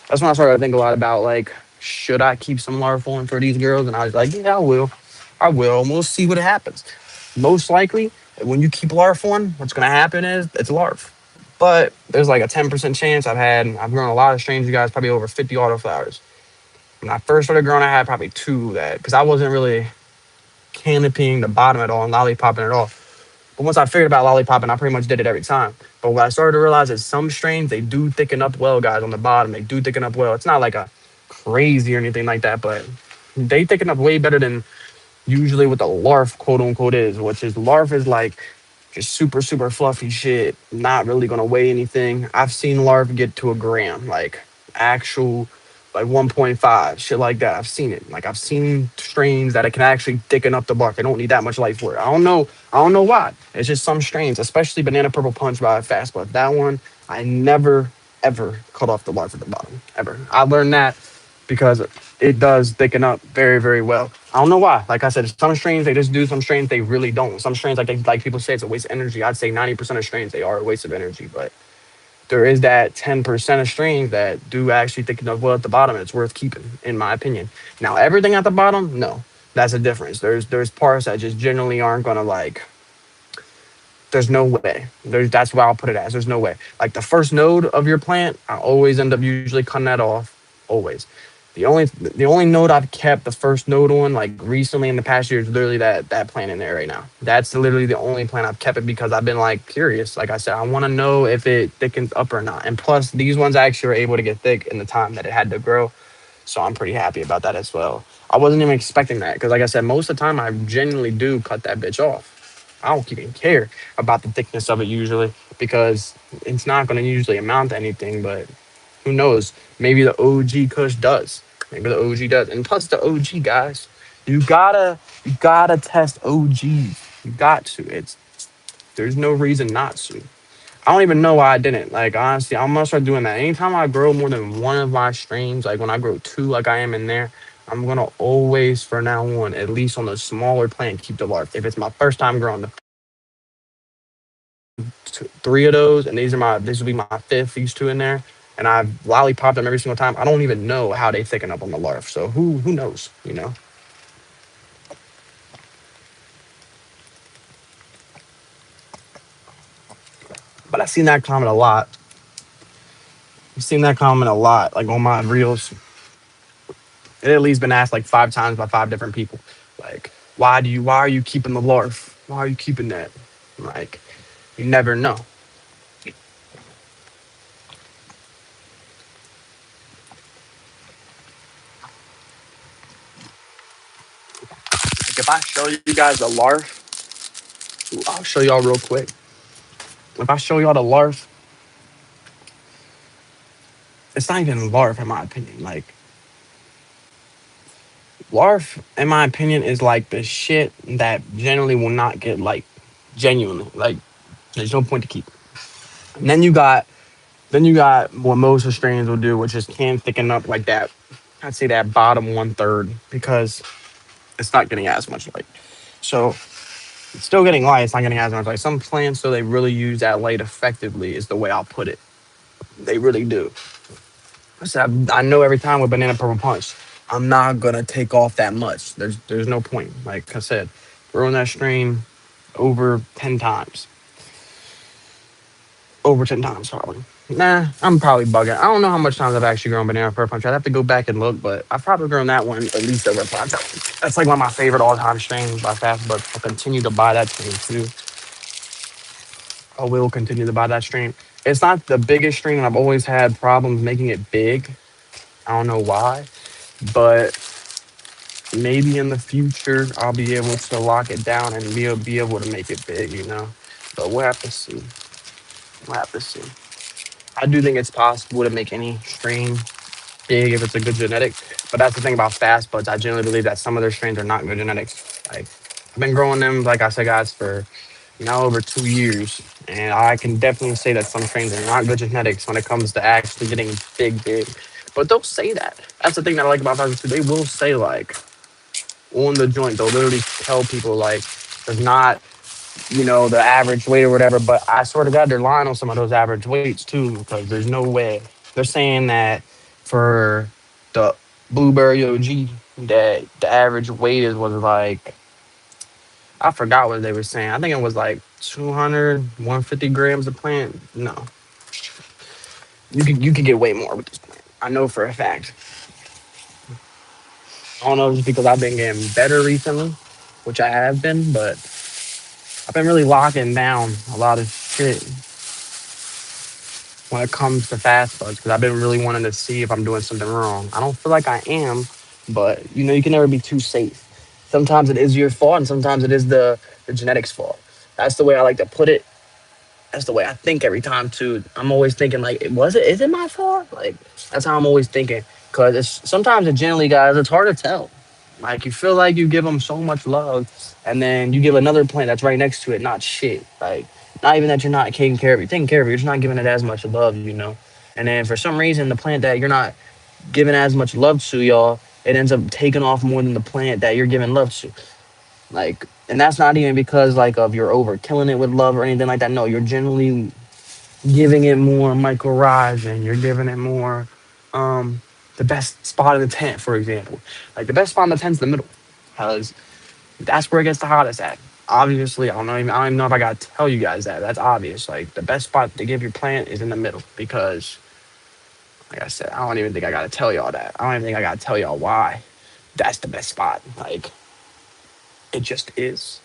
That's when I started to think a lot about like, should I keep some larvae for these girls? And I was like, yeah, I will. I will. And we'll see what happens. Most likely, when you keep larvae on, what's gonna happen is it's larvae. But there's like a 10% chance I've grown a lot of strains, you guys, probably over 50 autoflowers. When I first started growing, I had probably two that because I wasn't really canopying the bottom at all and lollipopping at all. But once I figured about lollipopping, I pretty much did it every time. But what I started to realize is some strains, they do thicken up well, guys, on the bottom. They do thicken up well. It's not like a crazy or anything like that, but they thicken up way better than usually what the larf, quote unquote, is, which is larf is like just super, super fluffy shit, not really gonna weigh anything. I've seen larf get to a gram, like actual, like 1.5, shit like that. I've seen it. Like I've seen strains that it can actually thicken up the bark. I don't need that much light for it. I don't know. I don't know why. It's just some strains, especially banana purple punch by fast, but that one I never ever cut off the larf at the bottom ever. I learned that because it does thicken up very, very well. I don't know why. Like I said, some strains they just do. Some strains they really don't. Some strains like people say it's a waste of energy. I'd say 90% of strains they are a waste of energy. But there is that 10% of strains that do actually thicken up well at the bottom, and it's worth keeping, in my opinion. Now everything at the bottom, no, that's a difference. There's parts that just generally aren't gonna like. There's no way. That's why I'll put it as. There's no way. Like the first node of your plant, I always end up usually cutting that off. Always. The only node I've kept the first node on like recently in the past year is literally that plant in there right now. That's literally the only plant I've kept it because I've been like curious. Like I said, I want to know if it thickens up or not. And plus, these ones actually are able to get thick in the time that it had to grow. So I'm pretty happy about that as well. I wasn't even expecting that because, like I said, most of the time I genuinely do cut that bitch off. I don't even care about the thickness of it usually because it's not going to usually amount to anything. But who knows? Maybe the OG Kush does. Maybe the OG does. And plus the OG guys, you gotta test OGs. You got to. There's no reason not to. I don't even know why I didn't. Like honestly, I'm gonna start doing that. Anytime I grow more than one of my streams, like when I grow two, like I am in there, I'm gonna always, for now on, at least on the smaller plant, keep the lark. If it's my first time growing the three of those, and this will be my fifth. These two in there, and I've lollipopped them every single time. I don't even know how they thicken up on the larf. So who knows? But I've seen that comment a lot. I've seen that comment a lot, like on my reels. It at least been asked like 5 times by 5 different people. Like, why are you keeping the larf? Why are you keeping that? Like, you never know. Like, if I show you guys the larf, I'll show y'all real quick. If I show y'all the larf, it's not even larf in my opinion. Like, larf, in my opinion, is like the shit that generally will not get like genuinely. Like, there's no point to keep. And then you got what most of strains will do, which is can thicken up like that. I'd say that bottom 1/3 because it's not getting as much light. So it's still getting light. It's not getting as much light. Some plants, so they really use that light effectively, is the way I'll put it. They really do. So I know every time with banana purple punch, I'm not gonna take off that much. There's no point. Like I said, growing that strain over 10 times, over 10 times probably. Nah, I'm probably bugging. I don't know how much times I've actually grown banana purple punch. I'd have to go back and look, but I've probably grown that one at least over 5 times. That's like one of my favorite all-time strains by Fast, but I'll continue to buy that strain too. I will continue to buy that strain. It's not the biggest strain, and I've always had problems making it big. I don't know why, but maybe in the future I'll be able to lock it down and be able to make it big, you know. But we'll have to see. We'll have to see. I do think it's possible to make any strain big if it's a good genetic. But that's the thing about fast buds. I generally believe that some of their strains are not good genetics. Like I've been growing them, like I said, guys, for now over 2 years, and I can definitely say that some strains are not good genetics when it comes to actually getting big, big. But they'll say that. That's the thing that I like about fast buds. They will say like on the joint, they'll literally tell people like there's not, the average weight or whatever. But I swear to God, they're lying on some of those average weights too, because there's no way. They're saying that for the blueberry OG, that the average weight is was like, I forgot what they were saying. I think it was like 200, 150 grams of plant. No, you could get way more with this plant. I know for a fact. I don't know if it's because I've been getting better recently, which I have been, but I've been really locking down a lot of shit when it comes to fast buds because I've been really wanting to see if I'm doing something wrong. I don't feel like I am, but you can never be too safe. Sometimes it is your fault, and sometimes it is the genetics fault. That's the way I like to put it. That's the way I think every time too. I'm always thinking like, is it my fault? Like that's how I'm always thinking. Cause it's sometimes it generally, guys, it's hard to tell. Like you feel like you give them so much love, and then you give another plant that's right next to it not shit. Like not even that you're not taking care of it, you're taking care of it. You're just not giving it as much love. And then for some reason, the plant that you're not giving as much love to, y'all, it ends up taking off more than the plant that you're giving love to. Like, and that's not even because like of you're over killing it with love or anything like that. No, you're generally giving it more mycorrhizin. You're giving it more the best spot in the tent, for example. Like the best spot in the tent's the middle. Because that's where it gets the hottest at. Obviously, I don't even know if I gotta tell you guys that. That's obvious. Like the best spot to give your plant is in the middle. Because like I said, I don't even think I gotta tell y'all that. I don't even think I gotta tell y'all why. That's the best spot. Like it just is.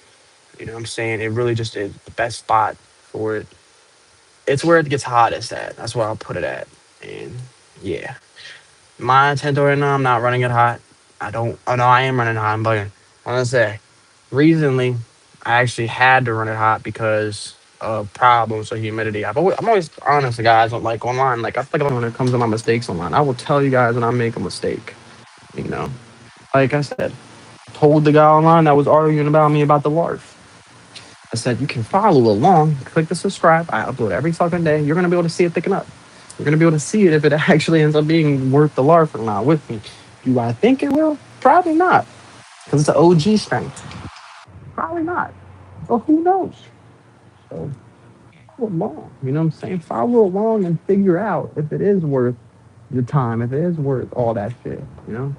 You know what I'm saying? It really just is the best spot for it. It's where it gets hottest at. That's where I'll put it at. And yeah. My intent right now, I'm not running it hot. I don't. Oh no, I am running hot. I'm bugging. I want to say, recently, I actually had to run it hot because of problems with humidity. I'm always honest, guys. Like online, like I feel like when it comes to my mistakes online, I will tell you guys when I make a mistake. You know, like I said, told the guy online that was arguing about me about the large. I said, you can follow along, click the subscribe. I upload every fucking day. You're going to be able to see it thicken up. You're going to be able to see it if it actually ends up being worth the larf or not with me. Do I think it will? Probably not. Because it's an OG strength. Probably not. But who knows? So follow along. You know what I'm saying? Follow along and figure out if it is worth the time, if it is worth all that shit, you know?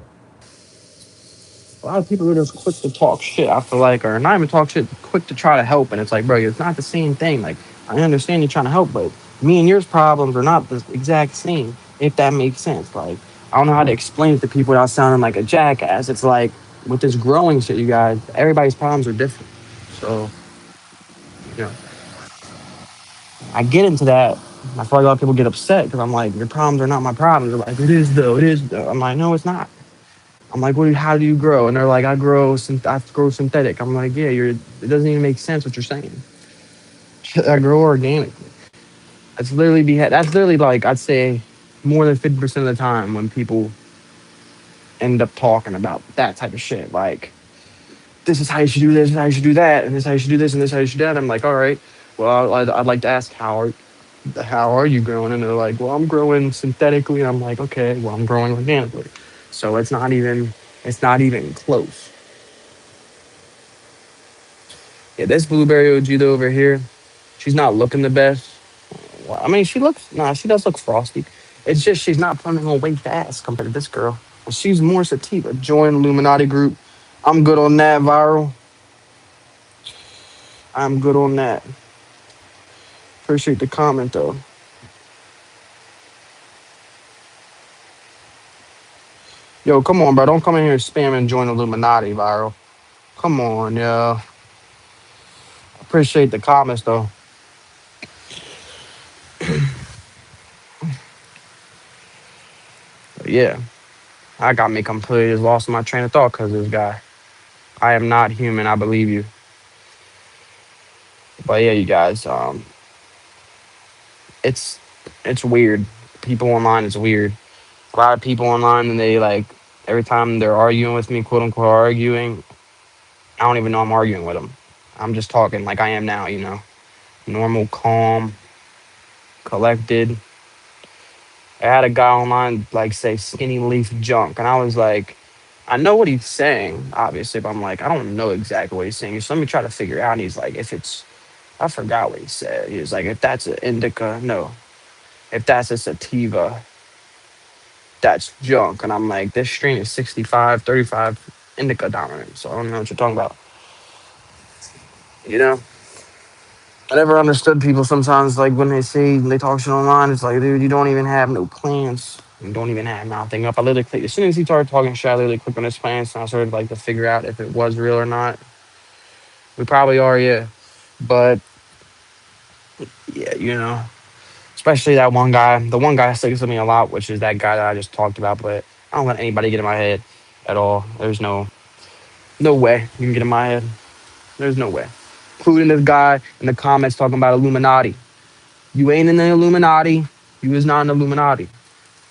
A lot of people are just quick to talk shit, I feel like, or not even talk shit, quick to try to help. And it's like, bro, it's not the same thing. Like, I understand you're trying to help, but me and yours problems are not the exact same, if that makes sense. Like, I don't know how to explain it to people without sounding like a jackass. It's like, with this growing shit, you guys, everybody's problems are different. So, you know, I get into that. I feel like a lot of people get upset because I'm like, your problems are not my problems. They're like, it is though, it is though. I'm like, no, it's not. I'm like, how do you grow? And they're like, I grow synthetic. I'm like, yeah, it doesn't even make sense what you're saying. I grow organically. That's literally like, I'd say more than 50% of the time when people end up talking about that type of shit. Like, this is how you should do this, this is how you should do that, and this is how you should do this, and this is how you should do that. I'm like, all right, well, I'd like to ask how are you growing? And they're like, well, I'm growing synthetically. And I'm like, okay, well, I'm growing organically. So it's not even close. Yeah, this blueberry OG though over here, she's not looking the best. Well, I mean, she does look frosty. It's just she's not putting on weight fast compared to this girl. She's more sativa. Join Illuminati group. I'm good on that, viral. I'm good on that. Appreciate the comment though. Yo, come on, bro. Don't come in here spamming join Illuminati, viral. Come on, yo. Appreciate the comments though. But yeah, I got me completely lost in my train of thought because this guy. I am not human. I believe you. But yeah, you guys. It's it's weird. People online, it's weird. A lot of people online, and they like every time they're arguing with me, quote unquote arguing. I don't even know I'm arguing with them. I'm just talking like I am now. Normal, calm, collected. I had a guy online like say skinny leaf junk, and I was like, I know what he's saying, obviously, but I'm like, I don't know exactly what he's saying. So let me try to figure it out. And he's like, if it's, I forgot what he said. He was like, if that's an indica, no. If that's a sativa, that's junk. And I'm like, this strain is 65, 35 indica dominant. So I don't know what you're talking about. You know? I never understood people sometimes, like when they talk shit online, it's like, dude, you don't even have no plans. You don't even have nothing up. I literally clicked, as soon as he started talking shit, I literally clicked on his plans and I started like to figure out if it was real or not. We probably are, yeah. But yeah, especially that one guy. The one guy sticks with me a lot, which is that guy that I just talked about. But I don't let anybody get in my head at all. There's no way you can get in my head. There's no way. Including this guy in the comments talking about Illuminati. You ain't in the Illuminati. You is not an Illuminati.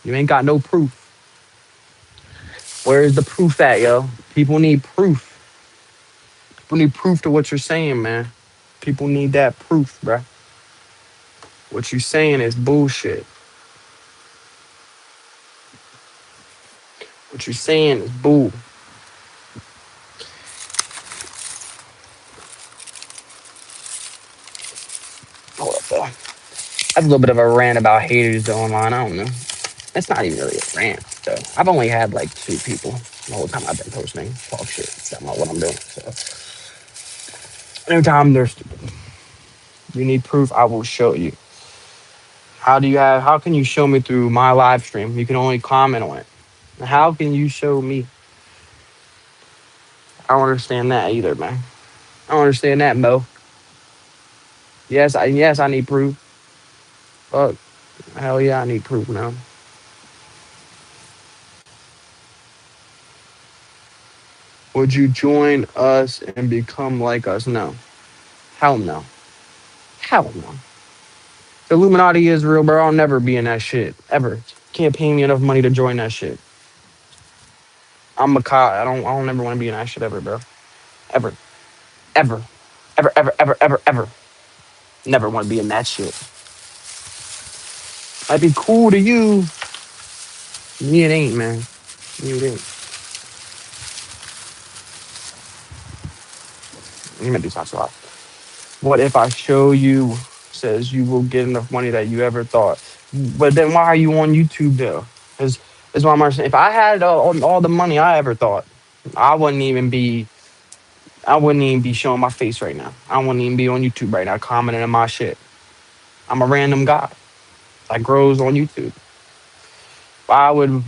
You ain't got no proof. Where is the proof at, yo? People need proof. People need proof to what you're saying, man. People need that proof, bruh. What you saying is bullshit. What you saying is bull. Hold up, though. That's a little bit of a rant about haters though online. I don't know. It's not even really a rant though. I've only had like 2 people the whole time I've been posting talk shit about what I'm doing. So anytime there's you need proof, I will show you. How can you show me through my live stream? You can only comment on it. How can you show me? I don't understand that either, man. I don't understand that, Mo. Yes, I need proof. Fuck. Hell yeah, I need proof now. Would you join us and become like us? No. Hell no. Hell no. The Illuminati is real, bro. I'll never be in that shit. Ever. Can't pay me enough money to join that shit. I'm a cop. I don't ever want to be in that shit ever, bro. Ever. Ever. Ever, ever, ever, ever, ever. Never want to be in that shit. Might be cool to you. Me, it ain't, man. Me, it ain't. You might do something a lot. What if I show you says you will get enough money that you ever thought? But then why are you on YouTube though? Because that's why I'm saying. If I had all the money I ever thought, I wouldn't even be I wouldn't even be showing my face right now. I wouldn't even be on YouTube right now commenting on my shit. I'm a random guy that grows on YouTube. I would,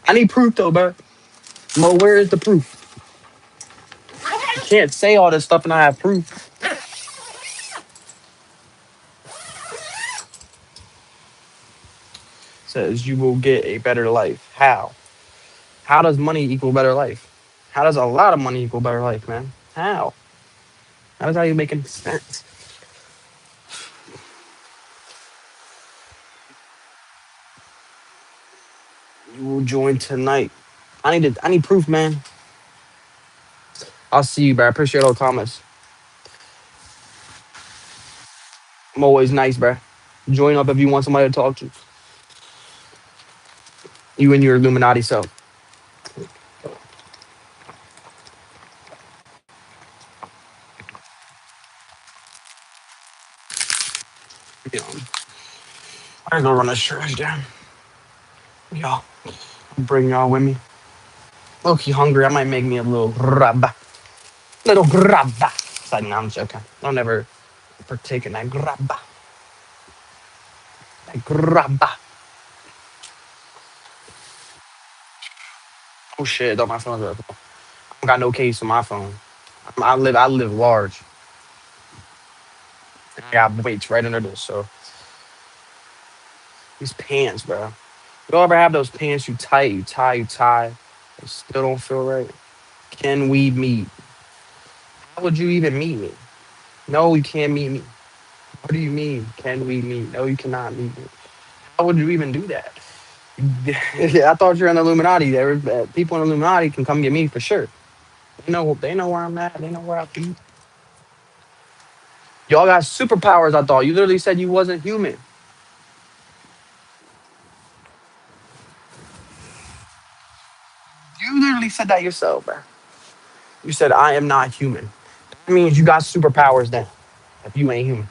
I need proof though, bro. Mo, where is the proof? You can't say all this stuff and I have proof. Says you will get a better life. How? How does money equal better life? How does a lot of money equal better life, man? How? How does that even make any sense? You will join tonight. I need proof, man. I'll see you, bro. I appreciate all the comments. I'm always nice, bro. Join up if you want somebody to talk to. You and your Illuminati self. You know, I gotta go run this trash down. Y'all, bring y'all with me. Low-key hungry. I might make me a little grabba. Little grabba. It's like, no, I'm joking. I'll never partake in that grabba. That grabba. Oh shit, don't my phone's up. I don't got no case on my phone. I live large. I got weights right under this, so these pants, bro. You ever have those pants you tight, you tie, they still don't feel right? Can we meet? How would you even meet me? No, you can't meet me. What do you mean? Can we meet? No, you cannot meet me. How would you even do that? I thought you're in the Illuminati. People in the Illuminati can come get me for sure. They know where I'm at. They know where I be. Y'all got superpowers. I thought you literally said you wasn't human. You literally said that yourself, bro. You said I am not human. That means you got superpowers then. If you ain't human,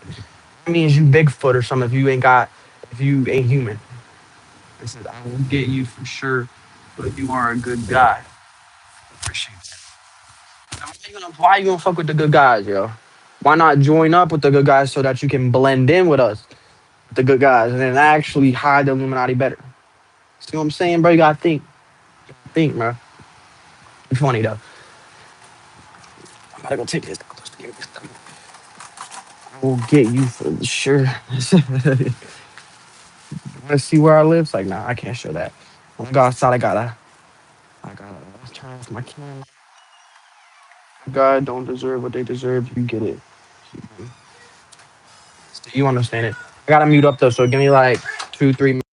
that means you Bigfoot or something. If you ain't human. I said I will get you for sure, but you are a good guy. Appreciate that. Why you gonna fuck with the good guys, yo? Why not join up with the good guys so that you can blend in with us, the good guys, and then actually hide the Illuminati better? See what I'm saying, bro? You gotta think. Think, bro. It's funny though. I'm about to go take this. I will get you for sure. Wanna see where I live? It's like, nah, I can't show that. When I go outside, I gotta turn off my camera. God don't deserve what they deserve. You get it. So you understand it. I gotta mute up though, so give me like 2, 3 minutes.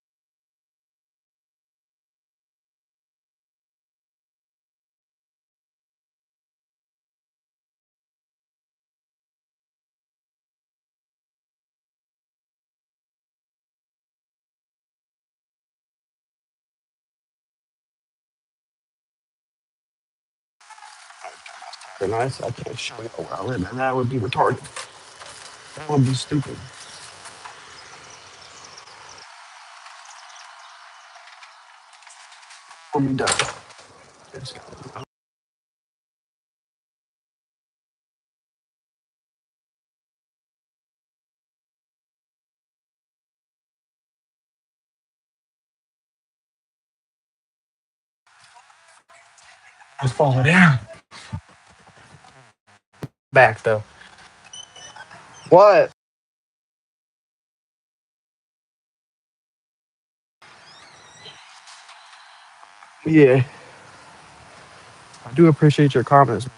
Nice. I can't show you where I live, man. That would be retarded. That would be stupid. Would be dumb. I fall down. Back though. What? Yeah. I do appreciate your comments.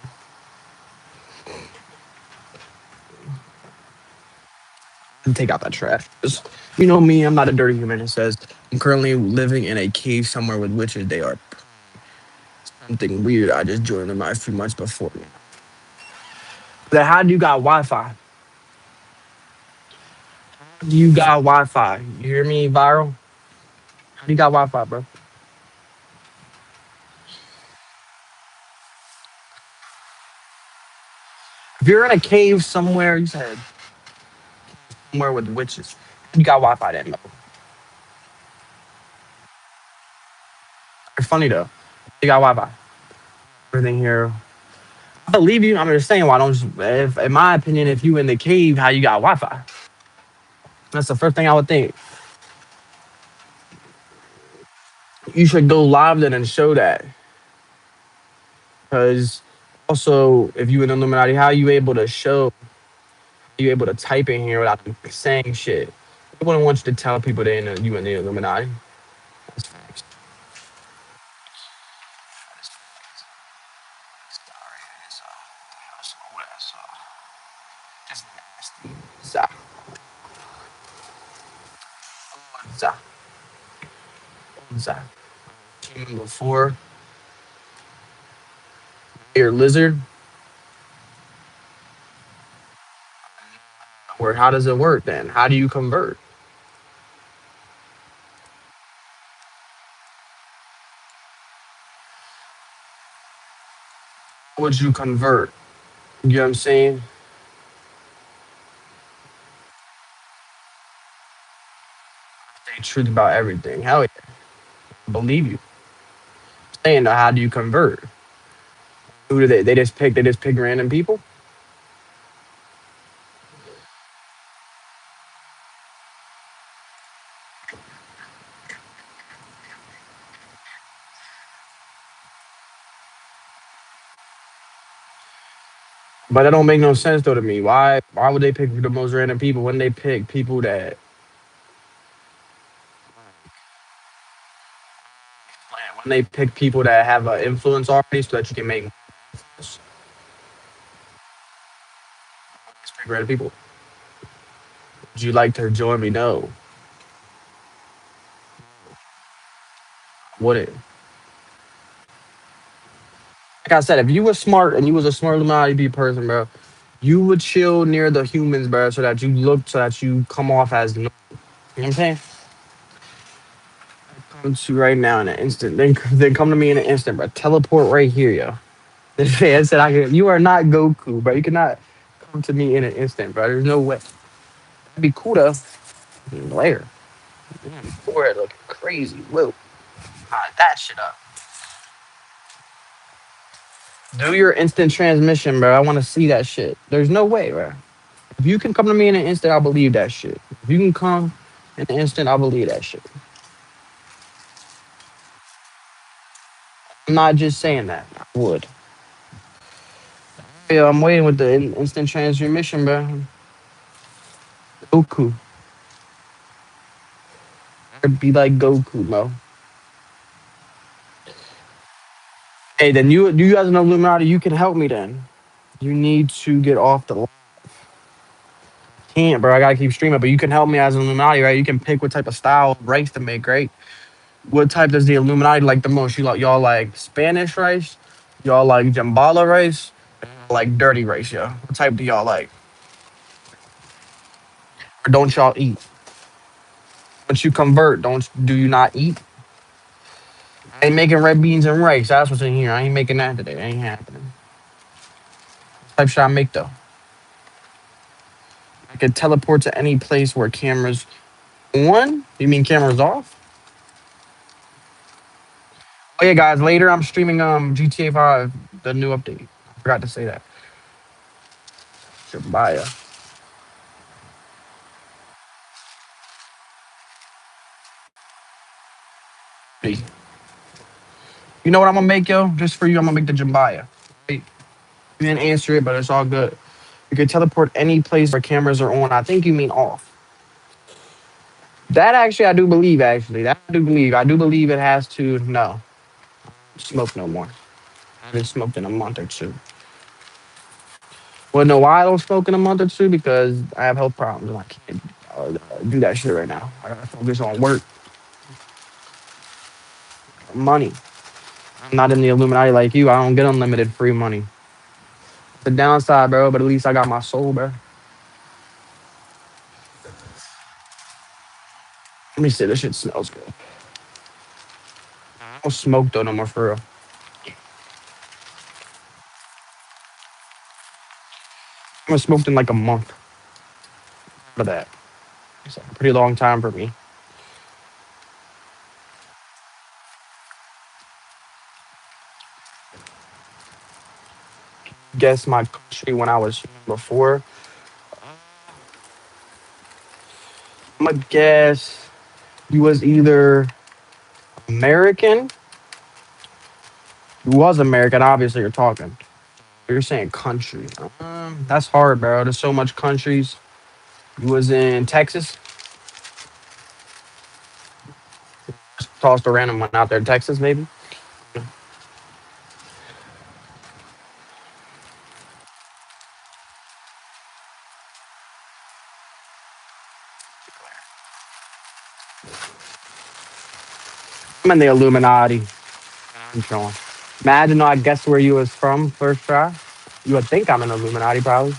And take out that trash. 'Cause you know me, I'm not a dirty human. It says I'm currently living in a cave somewhere with witches. They are something weird. I just joined them a few months before. But how do you got Wi-Fi? You got Wi-Fi. You hear me, viral? How do you got Wi-Fi, bro? If you're in a cave somewhere, you said somewhere with witches. You got Wi-Fi then, bro. It's funny though. You got Wi-Fi. Everything here. I believe you. I'm just saying, why don't you, if, in my opinion, if you in the cave, how you got Wi-Fi? That's the first thing I would think. You should go live then and show that. Because also, if you in Illuminati, how are you able to show, you able to type in here without saying shit? They wouldn't want you to tell people they in you in the Illuminati. That's facts. So, so, so. Before your lizard, or how does it work then? How do you convert? Would you convert? You know what I'm saying? Say truth about everything. Hell yeah, I believe you. Saying how do you convert? Who do they? They just pick. They just pick random people. But that don't make no sense though to me. Why? Why would they pick the most random people when they pick people that? When they pick people that have an influence already, so that you can make pick random people. Would you like to join me? No. Would it? Like I said, if you were smart and you was a smart Illuminati person, bro, you would chill near the humans, bro, so that you look, so that you come off as, you know what I'm saying? Come to you right now in an instant. Then come to me in an instant, bro. Teleport right here, yo. This man said, you are not Goku, bro. You cannot come to me in an instant, bro. There's no way. That'd be cool, though. Later. Forehead looking crazy. Whoa. Hide that shit up. Do your instant transmission, bro. I want to see that shit. There's no way, bro. If you can come to me in an instant, I'll believe that shit. If you can come in an instant, I'll believe that shit. I'm not just saying that. I would. Yeah, I'm waiting with the instant transmission, bro. Goku. I'd be like Goku, bro. Hey, then you as an Illuminati, you can help me then. You need to get off the can't, bro. I gotta keep streaming, but you can help me as an Illuminati, right? You can pick what type of style of rice to make, right? What type does the Illuminati like the most? You like y'all like Spanish rice? Y'all like jambala rice? Like dirty rice, yo. What type do y'all like? Or don't y'all eat? Once you convert, don't do you not eat? I ain't making red beans and rice. That's what's in here. I ain't making that today. It ain't happening. What type should I make though? I could teleport to any place where cameras on. You mean cameras off? Oh yeah, guys. Later, I'm streaming GTA 5, the new update. I forgot to say that. Shabaya. Hey, you know what I'm gonna make, yo? Just for you, I'm gonna make the jambalaya. Hey, you didn't answer it, but it's all good. You can teleport any place where cameras are on. I think you mean off. That actually, I do believe. Actually, that I do believe. I do believe it has to. No, smoke no more. I haven't smoked in a month or two. Well, no, why I don't smoke in a month or two? Because I have health problems and I can't do that shit right now. I gotta focus on work, money. I'm not in the Illuminati like you. I don't get unlimited free money. The downside, bro, but at least I got my soul, bro. Let me see. This shit smells good. I don't smoke though no more for real. I haven't smoked in like a month for that. It's a pretty long time for me. Guess my country when I was before. I'm gonna guess you was either American. You was American. Obviously, you're talking. You're saying country. That's hard, bro. There's so much countries. You was in Texas. Tossed a random one out there. Texas, maybe. I'm in the Illuminati. I'm chilling. Imagine I guess where you was from first try. You would think I'm an Illuminati, probably.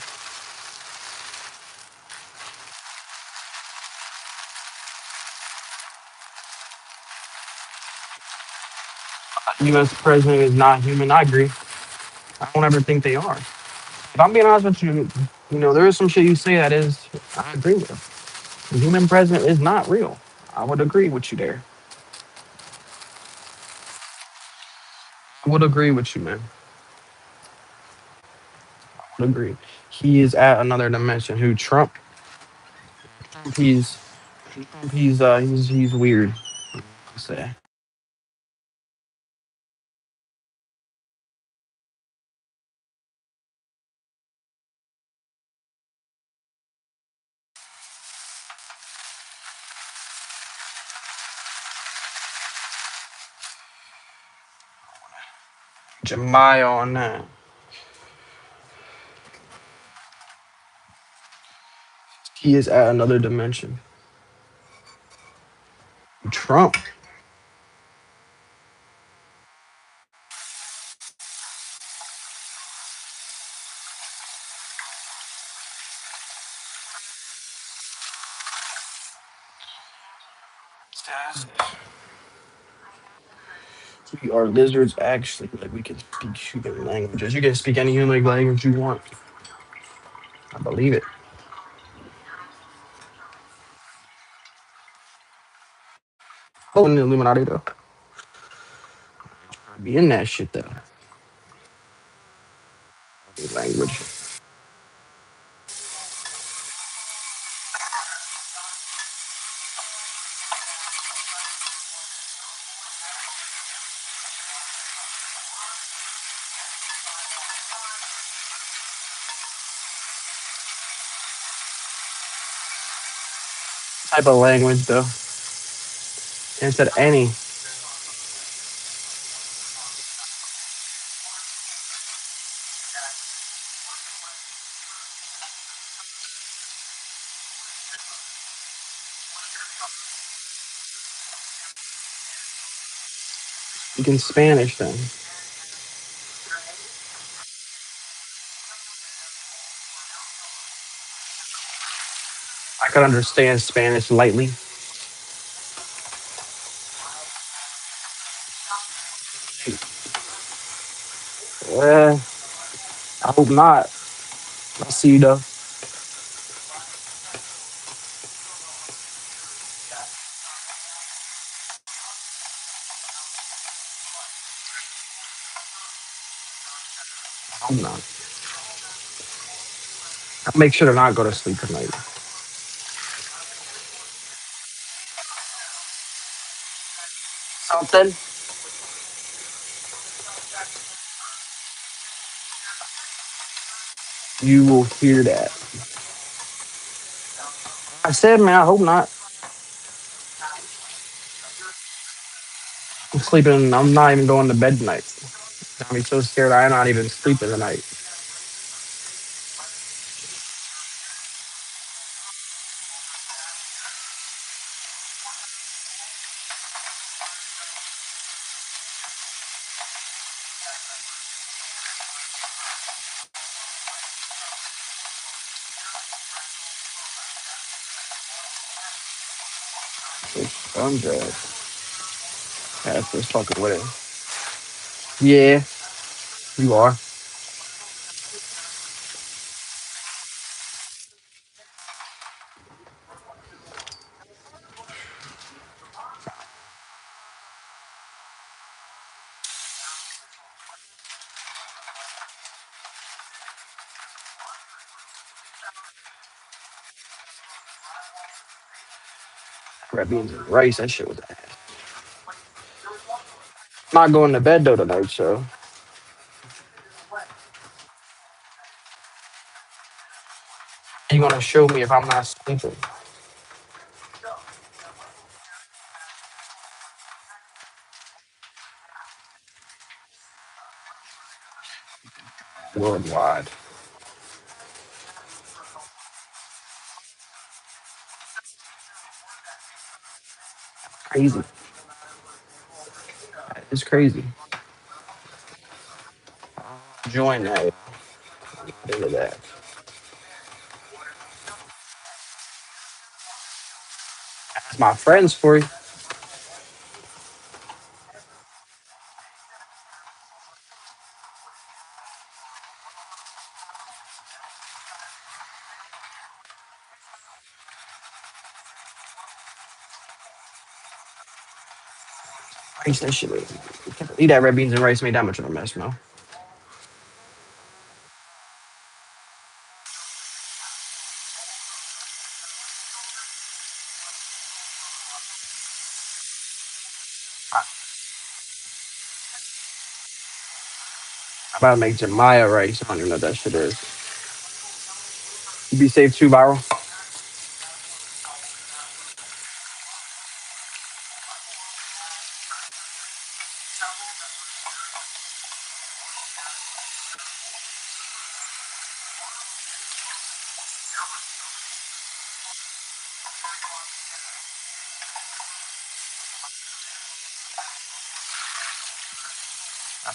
U.S. president is not human. I agree. I don't ever think they are. If I'm being honest with you, there is some shit you say that is, I agree with. The human president is not real. I would agree with you there. I would agree with you, man. I would agree. He is at another dimension. Who Trump? He's he's weird. I say Jemiah on that. He is at another dimension. Trump. We are lizards, actually. Like we can speak human languages. You can speak any human language you want. I believe it. Oh, in the Illuminati though. Be in that shit though. Language. Type of language though. Instead of any, you can Spanish then. I could understand Spanish lightly. Uh, I hope not. I see you though. I hope not. I'll make sure to not go to sleep tonight. Something. You will hear that. I said, man, I hope not. I'm sleeping. I'm not even going to bed tonight. I'm so scared I'm not even sleeping tonight. I'm good. That's just fucking with it. Yeah, you are. Red beans and rice. That shit was ass. I'm not going to bed though tonight, so you gonna show me if I'm not sleeping? Worldwide. Crazy. It's crazy. Join that. Into that. That's my friends for you. Rice, that shit. Eat that red beans and rice made that much of a mess, man. I'm about to make Jemiah rice. I don't even know what that shit is. You be safe too, Viral.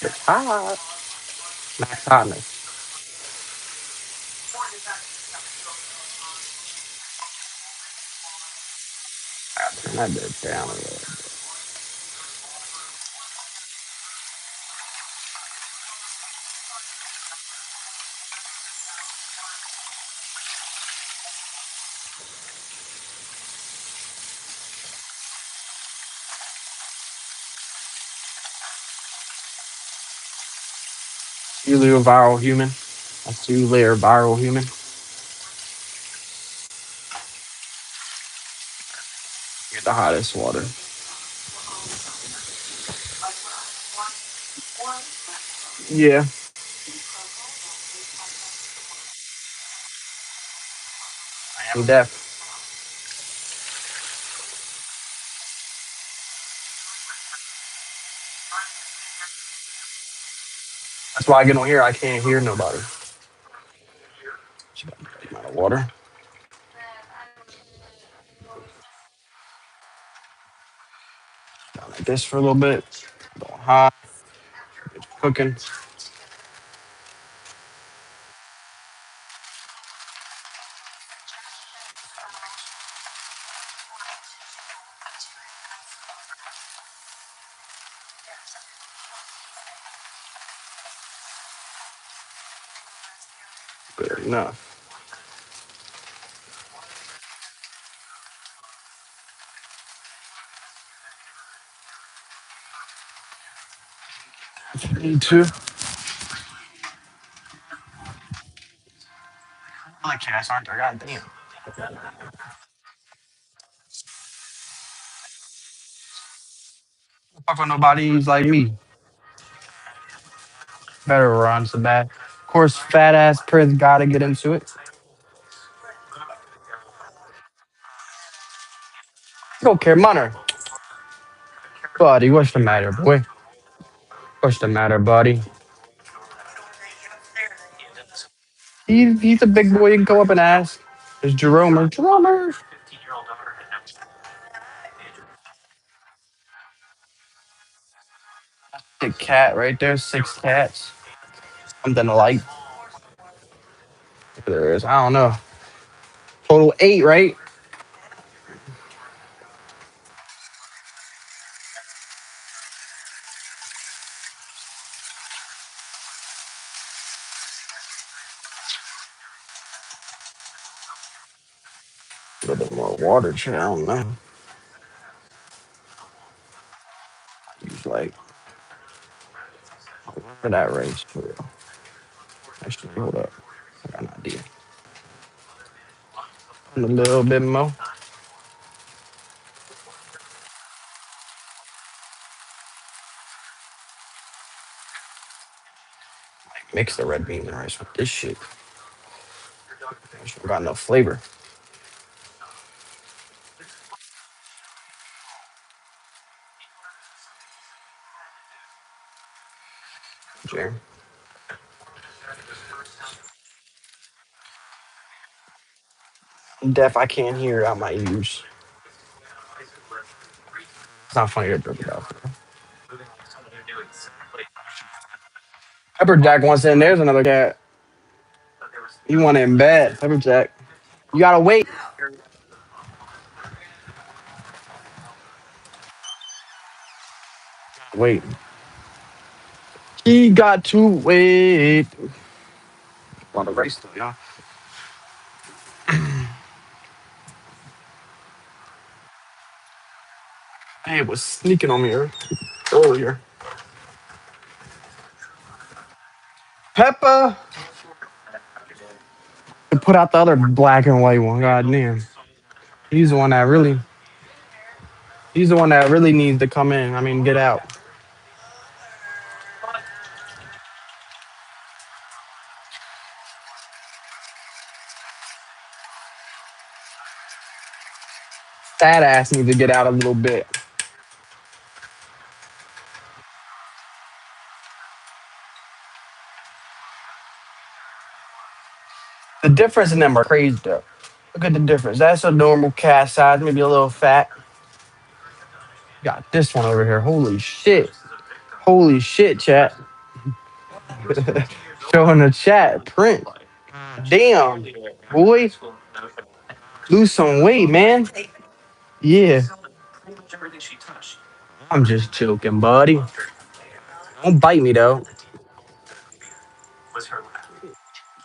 It's hot. Max hotness. I gotta turn that bitch down a little. You little viral human. That's you layer viral human. Get the hottest water. Yeah, I am deaf. That's why I get on here. I can't hear nobody. She got the right amount of water. Down like this for a little bit. Going hot. It's cooking. Good enough. Need to. I like cats, aren't there? God damn. Fuck with nobody's like me. Better run so bad. Of course, fat ass Prince gotta get into it. Go, care, Munner. Buddy, what's the matter, boy? What's the matter, buddy? He's a big boy. You can go up and ask. There's Jerome or Jerome. The cat right there. 6 cats. Something to like. There is. I don't know. Total 8, right? A little bit more water. Shit, I don't know. Use like for that race for real. Actually, hold up. I got an idea. A little bit more. Mix the red beans and rice with this shit. Got no flavor. Jeremy. I'm deaf. I can't hear out my ears. It's not funny to joke about. Pepperjack wants in. There's another cat. You want it in bed, Pepperjack. You gotta wait. Wait. He got to wait. On the race though, y'all. Hey, it was sneaking on me earlier. Peppa. And put out the other black and white one. God damn. He's the one that really. He's the one that really needs to come in. I mean, get out. That ass needs to get out a little bit. The difference in them are crazy though. Look at the difference. That's a normal cat size, maybe a little fat. Got this one over here. Holy shit. Holy shit, chat. Showing the chat print. Damn, boy. Lose some weight, man. Yeah. I'm just joking, buddy. Don't bite me though.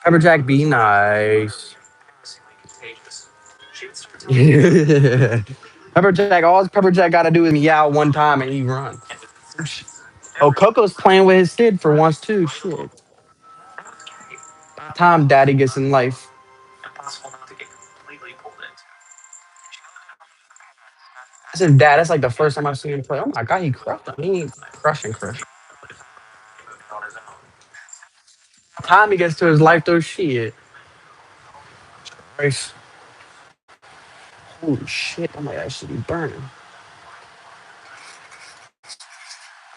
Pepperjack, be nice. Yeah. Pepperjack, all Pepperjack got to do is meow one time and he run. Oh, Coco's playing with his kid for once too. Shit. Time daddy gets in life. I said, Dad, that's like the first time I've seen him play. Oh my God, he crushed him. He ain't crush. Time he gets to his life though, shit. Race. Holy shit, I might actually be burning.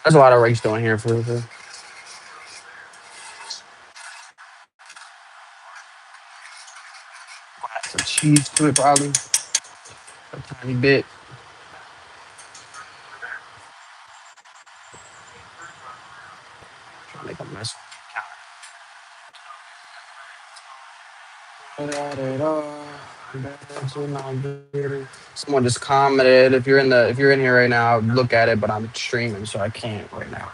There's a lot of race doing here for some cheese to it, probably. A tiny bit. Trying to make a mess. Someone just commented if you're in here right now, look at it, but I'm streaming, so I can't right now.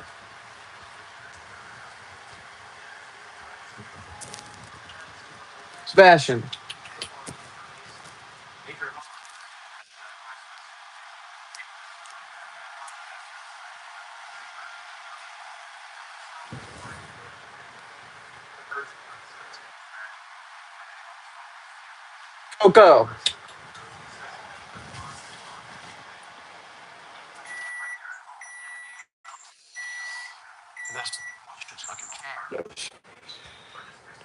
Sebastian. Coco.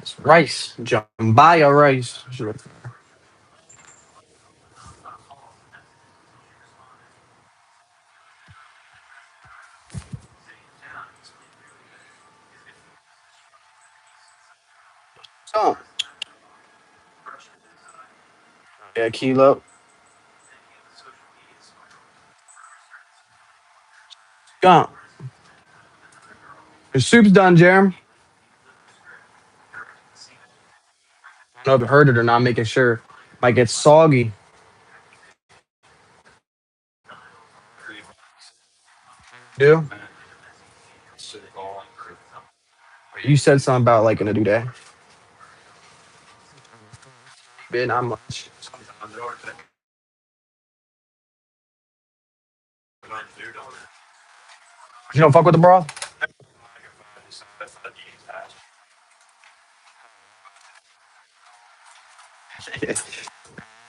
It's rice. Jambalaya rice. So, yeah, kilo. Gump. Your soup's done, Jerem. I don't know if you heard it or not, making sure. Might get soggy. Do? You said something about liking to do that. Bit not much. You don't fuck with the broth?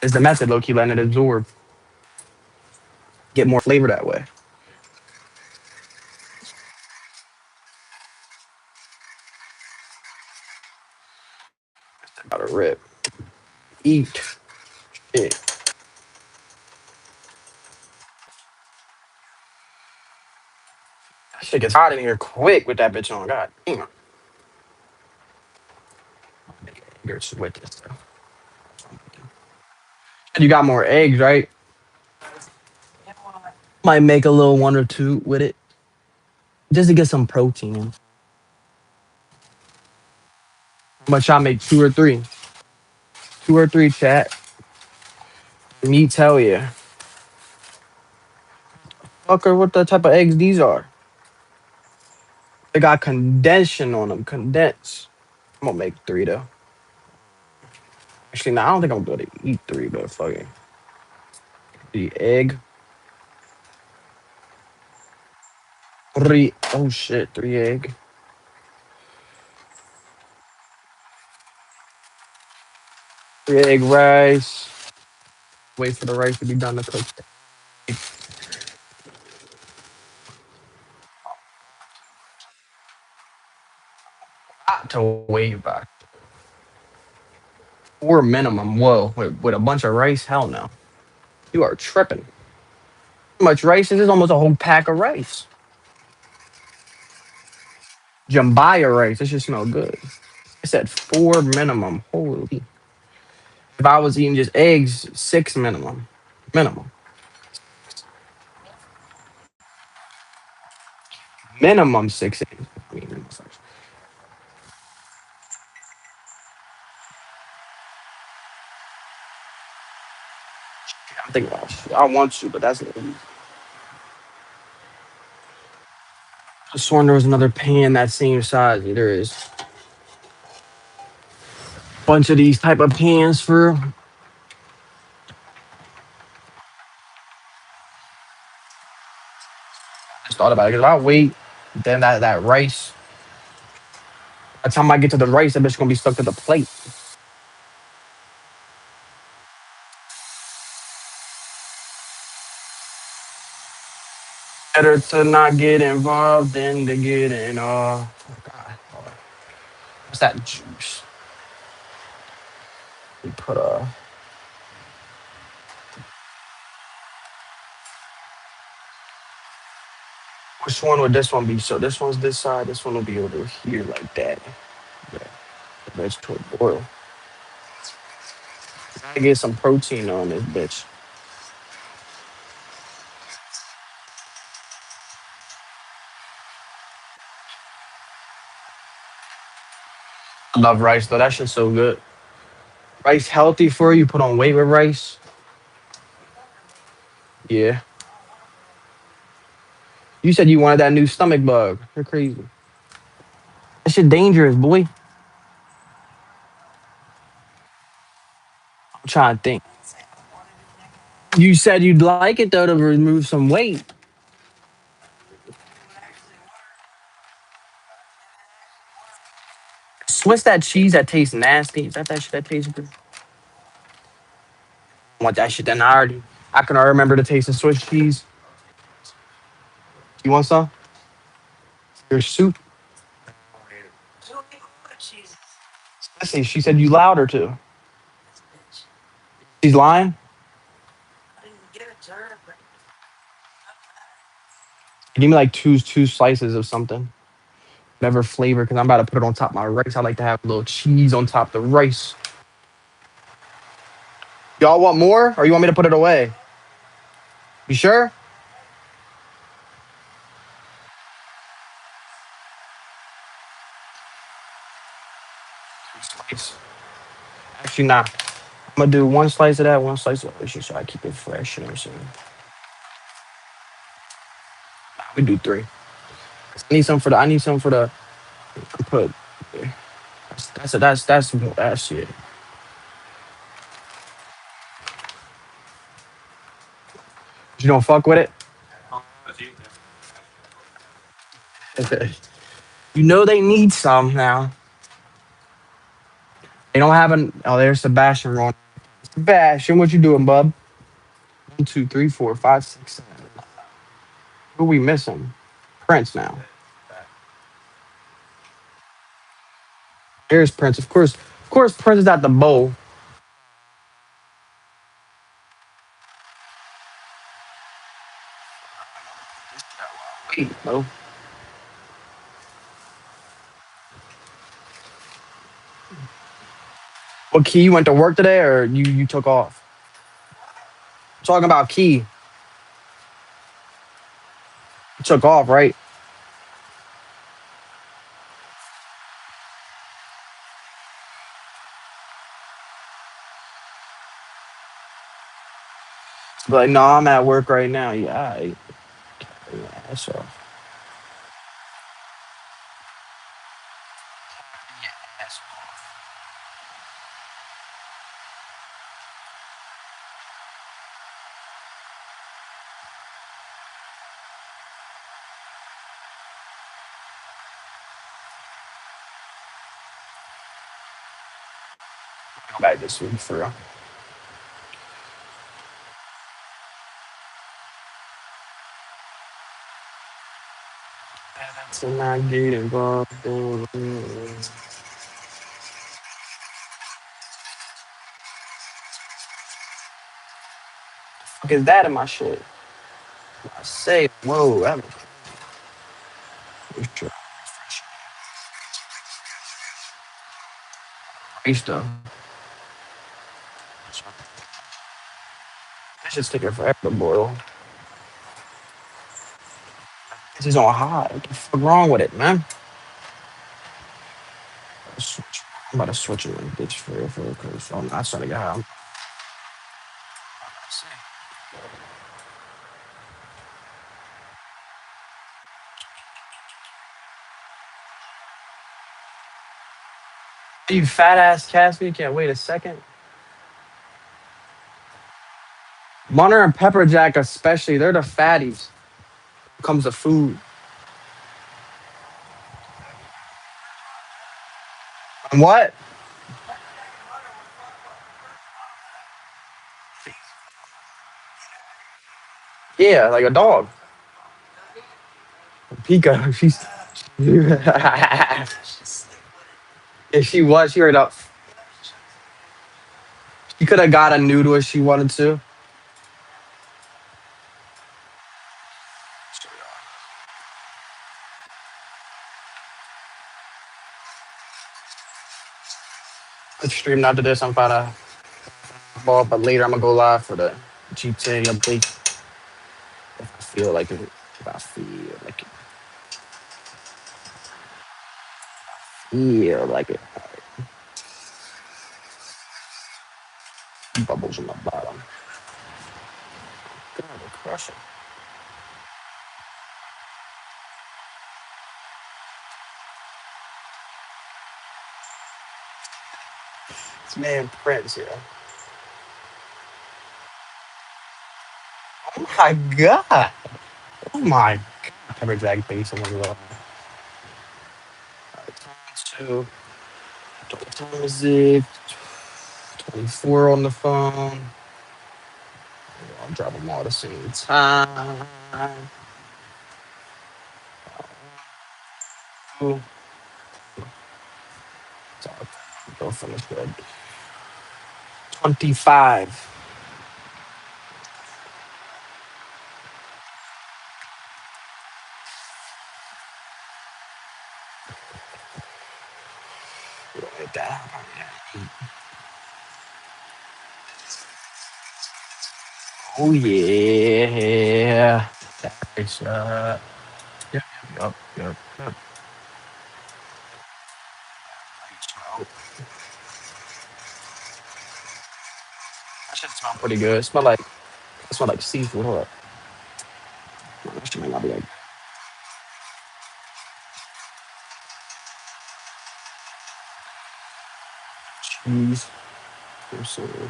It's the method, low key, letting it absorb. Get more flavor that way. Gotta rip. Eat. Shit. That shit gets hot in here quick with that bitch on. God damn. You're with this stuff. And you got more eggs, right? Might make a little one or two with it. Just to get some protein. But y'all make two or three. Two or three, chat. Me tell you. Fucker, what the type of eggs these are? They got condensation on them. Condense. I'm gonna make three though. Actually, no, I don't think I'm gonna eat three, but fucking the egg. Three. Oh shit, three egg. Three egg rice. Wait for the rice to be done to cook. Got to wait back. Four minimum. Whoa, with a bunch of rice? Hell no. You are tripping. How much rice is this? Almost a whole pack of rice. Jambalaya rice. This should smell good. I said four minimum. Holy. If I was eating just eggs, six minimum. Minimum. Minimum six eggs. I mean, I'm thinking about shit. I want to, but that's. I sworn there was another pan that same size. There is a bunch of these type of pans for. I just thought about it. Because if I wait, then that rice. By the time I get to the rice, that bitch gonna be stuck to the plate. Better to not get involved than to get in. Oh God. What's that juice? We put which one would this one be? So this one's this side. This one will be over here like that. Yeah, the vegetable oil. I get some protein on this bitch. I love rice though. That shit's so good. Rice healthy for you. Put on weight with rice. Yeah. You said you wanted that new stomach bug. You're crazy. That shit dangerous, boy. I'm trying to think. You said you'd like it though to remove some weight. What's that cheese that tastes nasty? Is that shit that tastes good? I want that shit. Then I can already remember the taste of Swiss cheese. You want some? Your soup. Let's see. She said you louder too. She's lying. Give me like two slices of something, whatever flavor, because I'm about to put it on top of my rice. I like to have a little cheese on top of the rice. Y'all want more, or you want me to put it away? You sure? Slice. Actually, nah. I'm gonna do one slice of that, one slice of that, so I keep it fresh. You know what I'm saying? Nah, we do three. I need some for the. I need some for the. Put. That's shit. You don't fuck with it. You know they need some now. They don't have an. Oh, there's Sebastian wrong. Sebastian, what you doing, bub? One, two, three, four, five, six, seven. Who we missing? Prince now. Here's Prince. Of course, Prince is at the bowl. Wait, bro. What, Key, you went to work today or you took off? Talking about Key. You took off, right? Like, no, I'm at work right now. Yeah, yeah, so. Go back this week for real. That's not getting involved. Fuck is that in my shit? I say, whoa, that was great stuff. That shit's taking forever to boil. This is on hot. What the fuck wrong with it, man? I'm about to switch it like bitch for real, because I'm not trying to get high. You fat ass Casper, you can't wait a second. Munner and Pepper Jack, especially, they're the fatties. When it comes to food. And what? Yeah, like a dog. Pika, she's. Yeah, she was. She right up. She could have got a noodle if she wanted to. Let's stream after this. I'm about to ball, but later I'm gonna go live for the GTA update. If I feel like it. If I feel like it. Feel like it. Bubbles on the bottom. God, they're crushing. This man Prince here. Oh my god. Oh my god. Pepper Jack base on the low. Two. What time is it? 24 on the phone. I'll drop them all at the same time. Ooh. Go finish good. 25. Like that. Oh yeah. Nice. Yep, yep, yep, yep. Oh, that shit smell pretty good. It smell like seafood. Hold up. That shit might not be like cheese or something.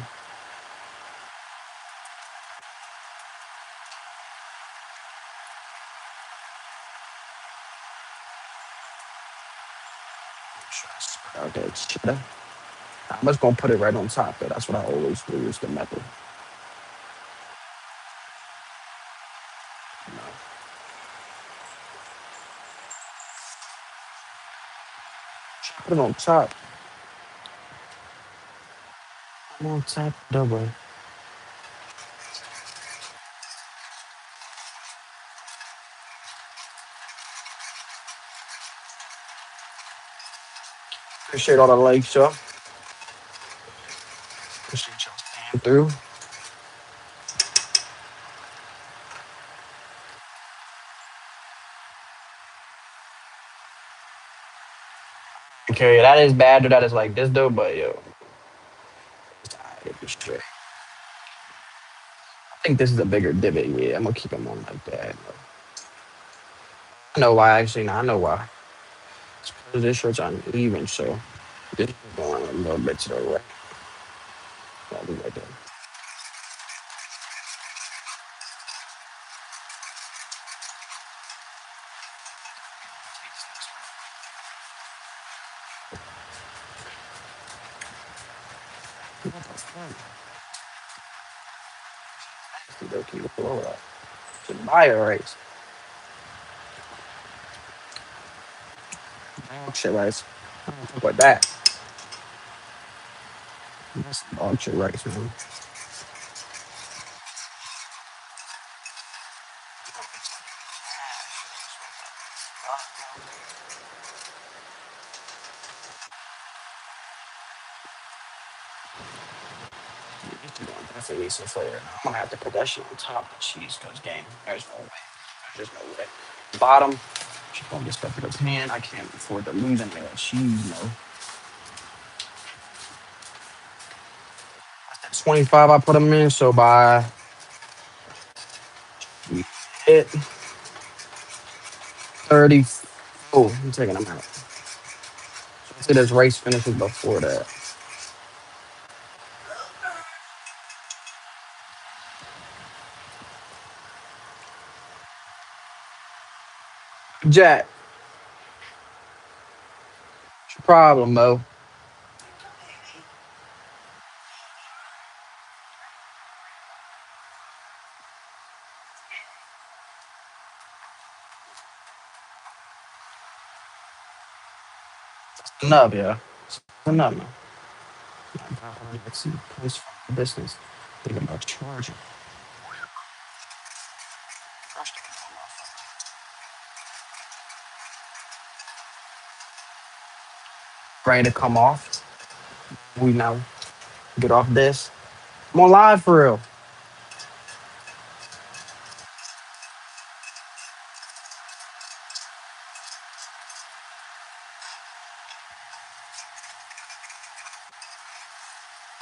Okay, cheddar. I'm just gonna put it right on top though. That's what I always do. Is the method. You know. Put it on top. I'm on tap double. Appreciate all the likes, y'all. Appreciate y'all staying through. Okay, that is bad or that is like this though, but yo, it's alright, it's straight. I think this is a bigger divot. Yeah, I'm gonna keep them on like that. I know why. Actually, no, I know why. It's because this shirt's uneven, so this is going a little bit to the right. I'll be right there. Keep it below that. It's a buyer race. Dog shit rice. I don't talk about that. That's dog shit rice, man. Definitely need some flavor. I'm gonna have to put that shit on top of the cheese because game. There's no way. There's no way. Bottom. She's gonna get stuff in the pan. I can't afford to lose any of that cheese, no. That's 25 I put them in, so by hit 30. Oh, I'm taking them out. I say this race finishes before that. Jack, what's your problem, Mo? Enough, yeah. Enough, man. Let's see. Place for business. Think about charging. Ready to come off. We now get off this. I'm on live for real.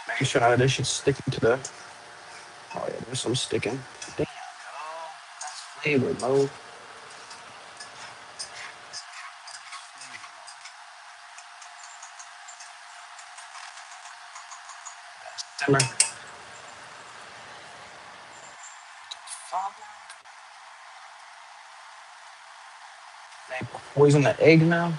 Make sure none of this shit's sticking to the. Oh yeah, there's some sticking. Damn, flavor, Mo. Simmer. They poison the egg now.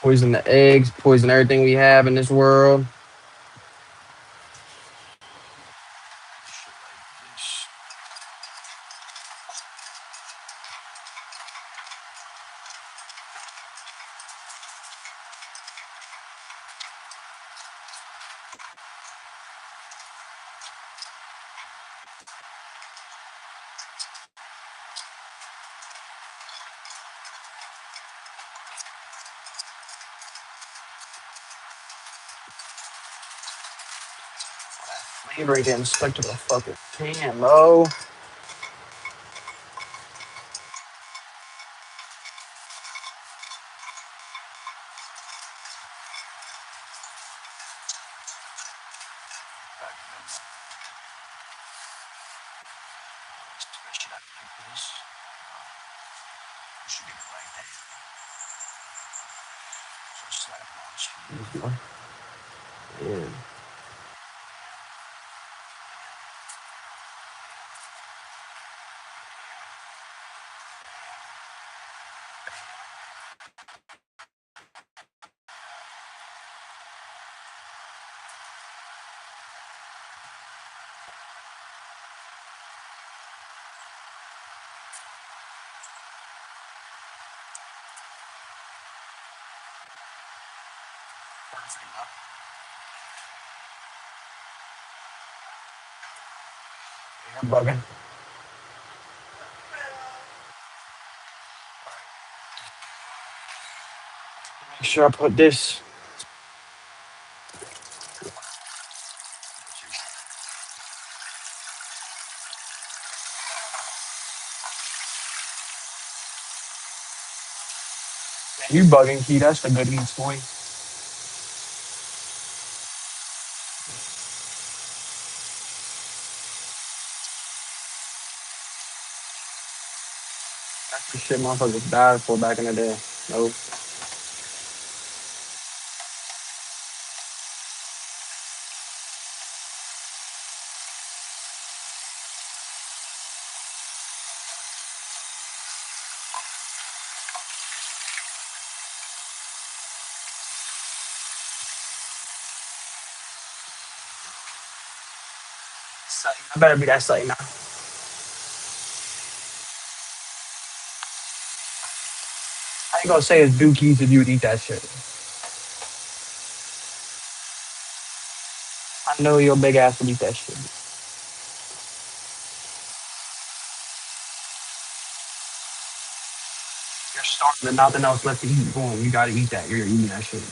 Poison the eggs. Poison everything we have in this world. Flavor getting stuck to the fucking pan, Mo. Yeah. I'm bugging. Make sure I put this. You bugging, Key. That's the good eats boy. That's the shit motherfuckers died for back in the day. Nope. I better be that site now. I ain't gonna say it's dookies if you would eat that shit. I know your big ass would eat that shit. You're starving. There's nothing else left to eat. Boom, you gotta eat that. You're eating that shit.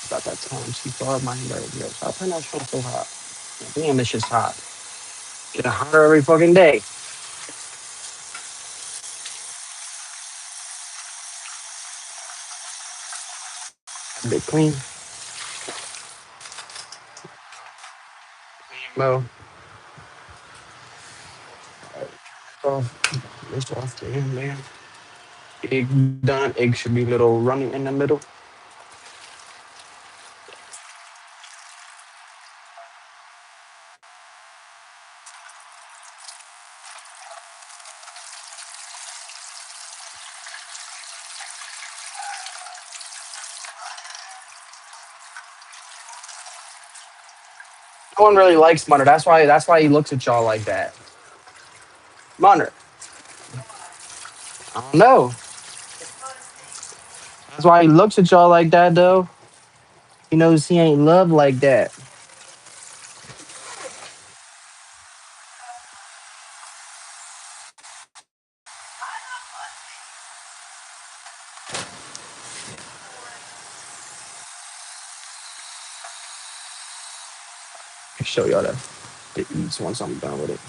About that time, she thought my nerve. Yo, stop putting that shit so hot. Damn, this shit's hot. Getting hotter every fucking day. Big clean. Mo. Off. This off. Damn, man. Egg done. Egg should be a little runny in the middle. No one really likes Munner. That's why he looks at y'all like that. Munner. I don't know. That's why he looks at y'all like that though. He knows he ain't loved like that. I'll show y'all that. It eats once I'm done with it.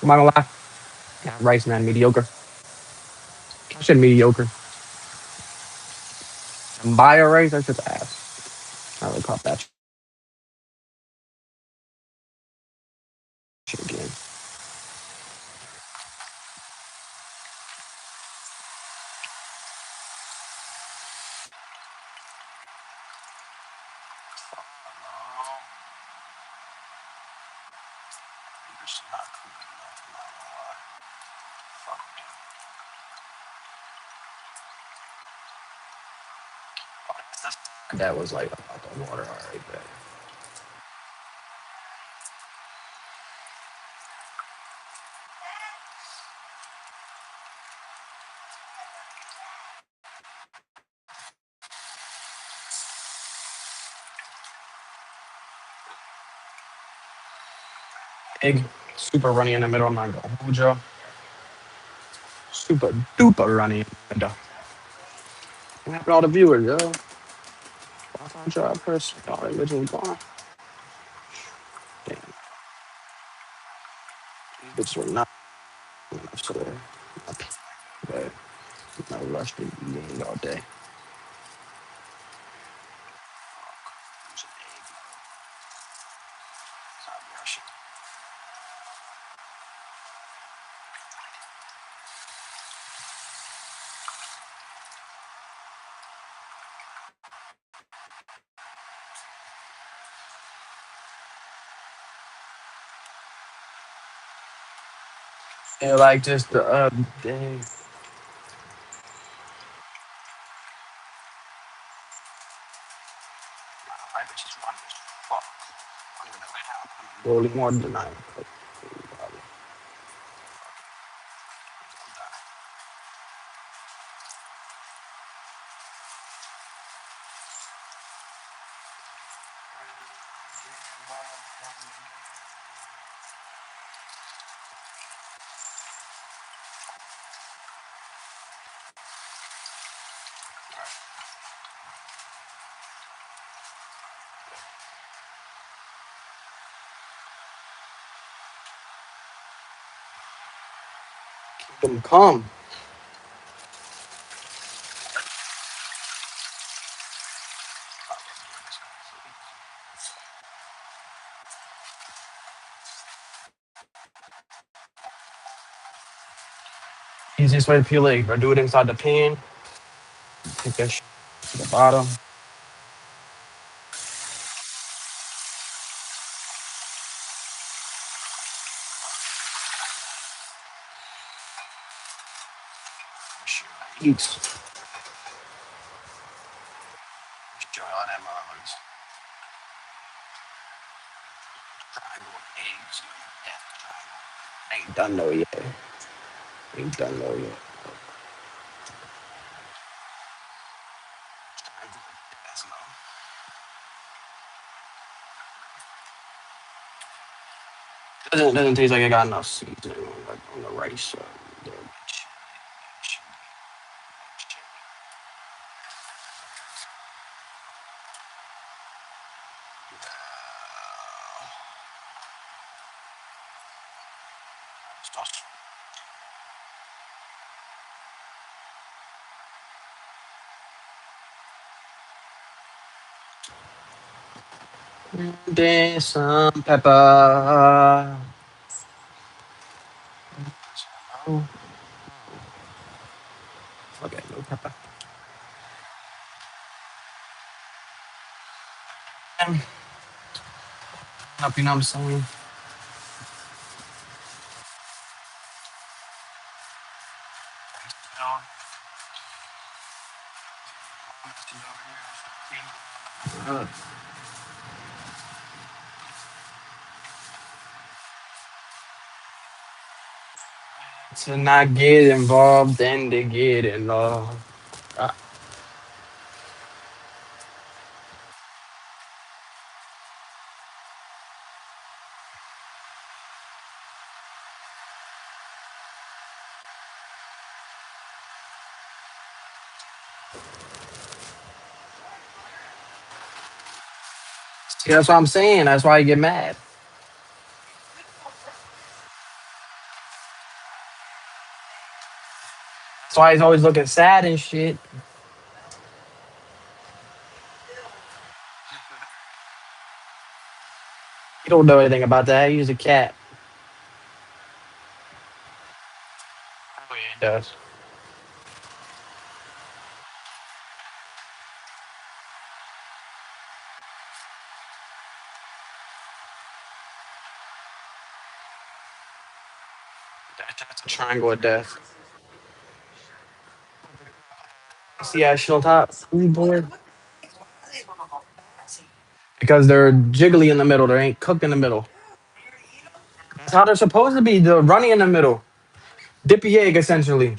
I'm not gonna lie. Yeah, rice man, mediocre. I said mediocre. And bio rice, that's just ass. I really caught that shit again. That was like about the water, all right, but egg super runny in the middle. I'm not gonna hold y'all. Super duper runny in the middle. What happened to all the viewers, yo? I found y'all first. Y'all originally gone. Damn, these bitches were not enough to but no rush to eating all day. Yeah, like just the day. I bitches run as fuck. I don't know how. Really more than I. Them come. Easiest way to peel egg, bro. Do it inside the pan. Take that shit to the bottom. Eats. Enjoy all that motherfuckers. Triangle eggs. Ain't done though yet. Ain't done though yet. That's doesn't taste like I got enough seasoning on the rice. So, yeah. There's some pepper. Oh, okay, no pepper. Up, you know what I'm saying? To not get involved and to get involved. Uh, See, that's what I'm saying. That's why you get mad. That's why he's always looking sad and shit. You don't know anything about that. He's a cat. Oh, yeah, he does. That's a triangle of death. See that shit on top? Food board? Because they're jiggly in the middle. They ain't cooked in the middle. That's how they're supposed to be. They're runny in the middle. Dippy egg, essentially.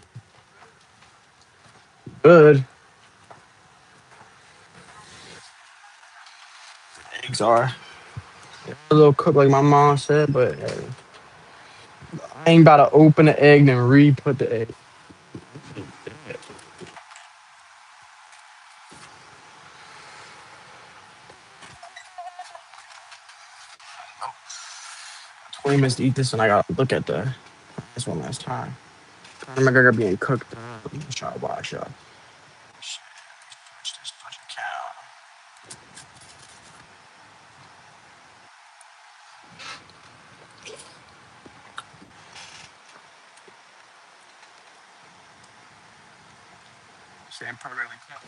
Good. Eggs are. A little cooked like my mom said, but hey, I ain't about to open the egg and re-put the egg. 20 minutes to eat this, and I gotta look at this one last time. Conor McGregor being cooked. I'm just trying to wash up. Touch this fucking cow. Staying perfectly cooked.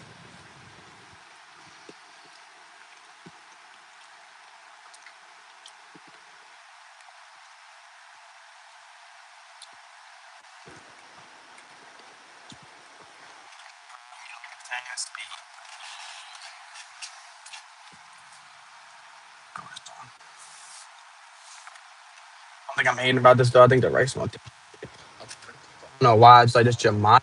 I don't think I'm hating about this though. I think the rice one. I don't know why. It's like this Jamaican.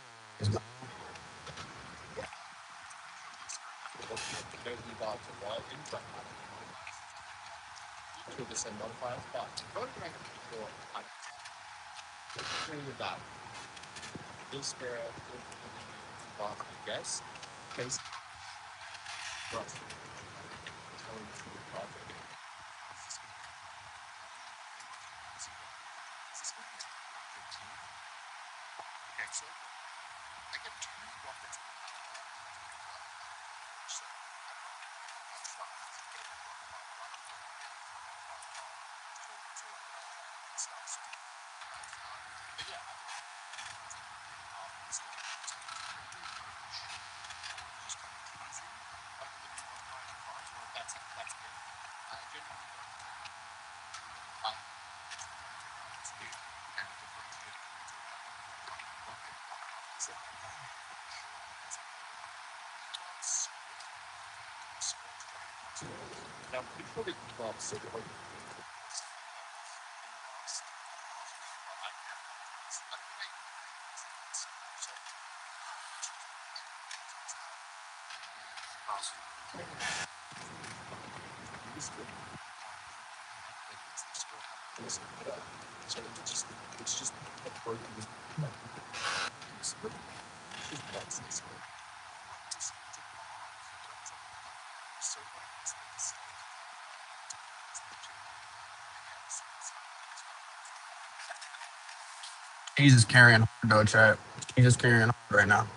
He's just carrying hard though, chat. He's just carrying hard right now.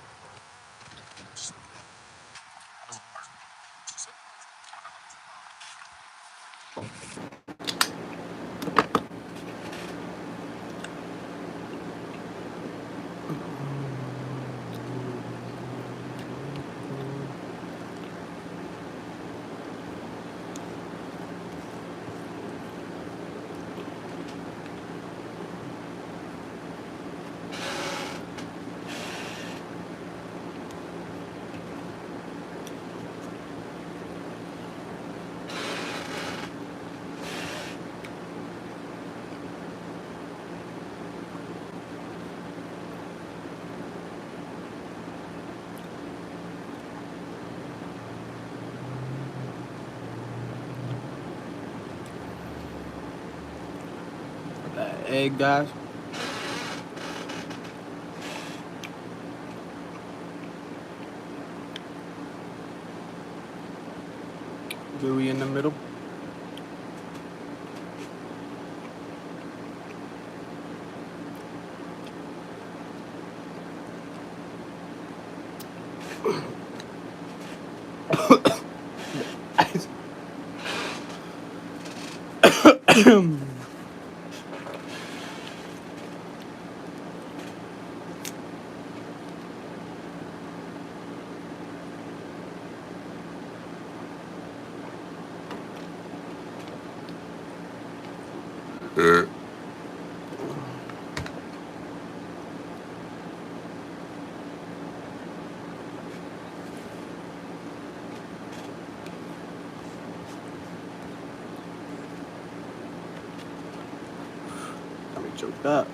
Egg, guys. Gooey in the middle. Got me choked up.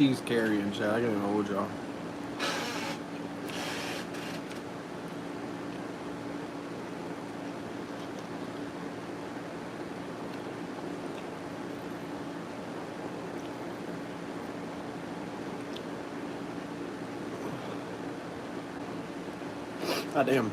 cheese carrying shit. I gotta hold y'all. God damn.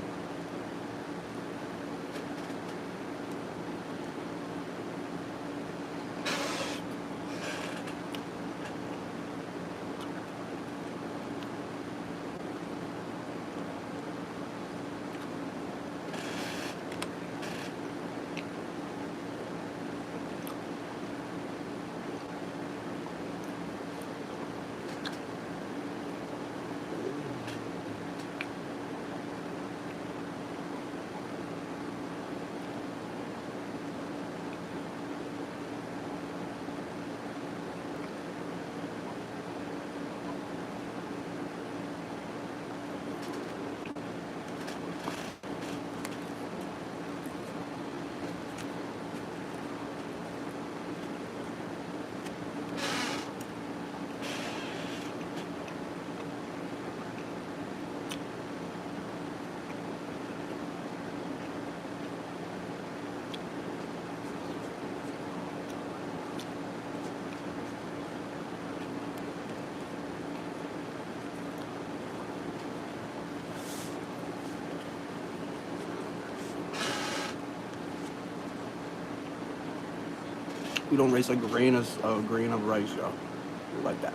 We don't raise a grain of rice, y'all. Like that.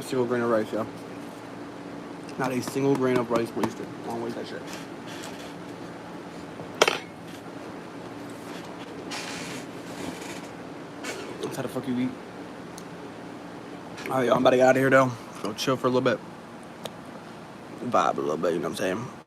a single grain of rice, yo. Not a single grain of rice wasted. Don't waste that shit. That's how the fuck you eat. Alright, yo, I'm about to get out of here, though. Go chill for a little bit. Vibe a little bit, you know what I'm saying?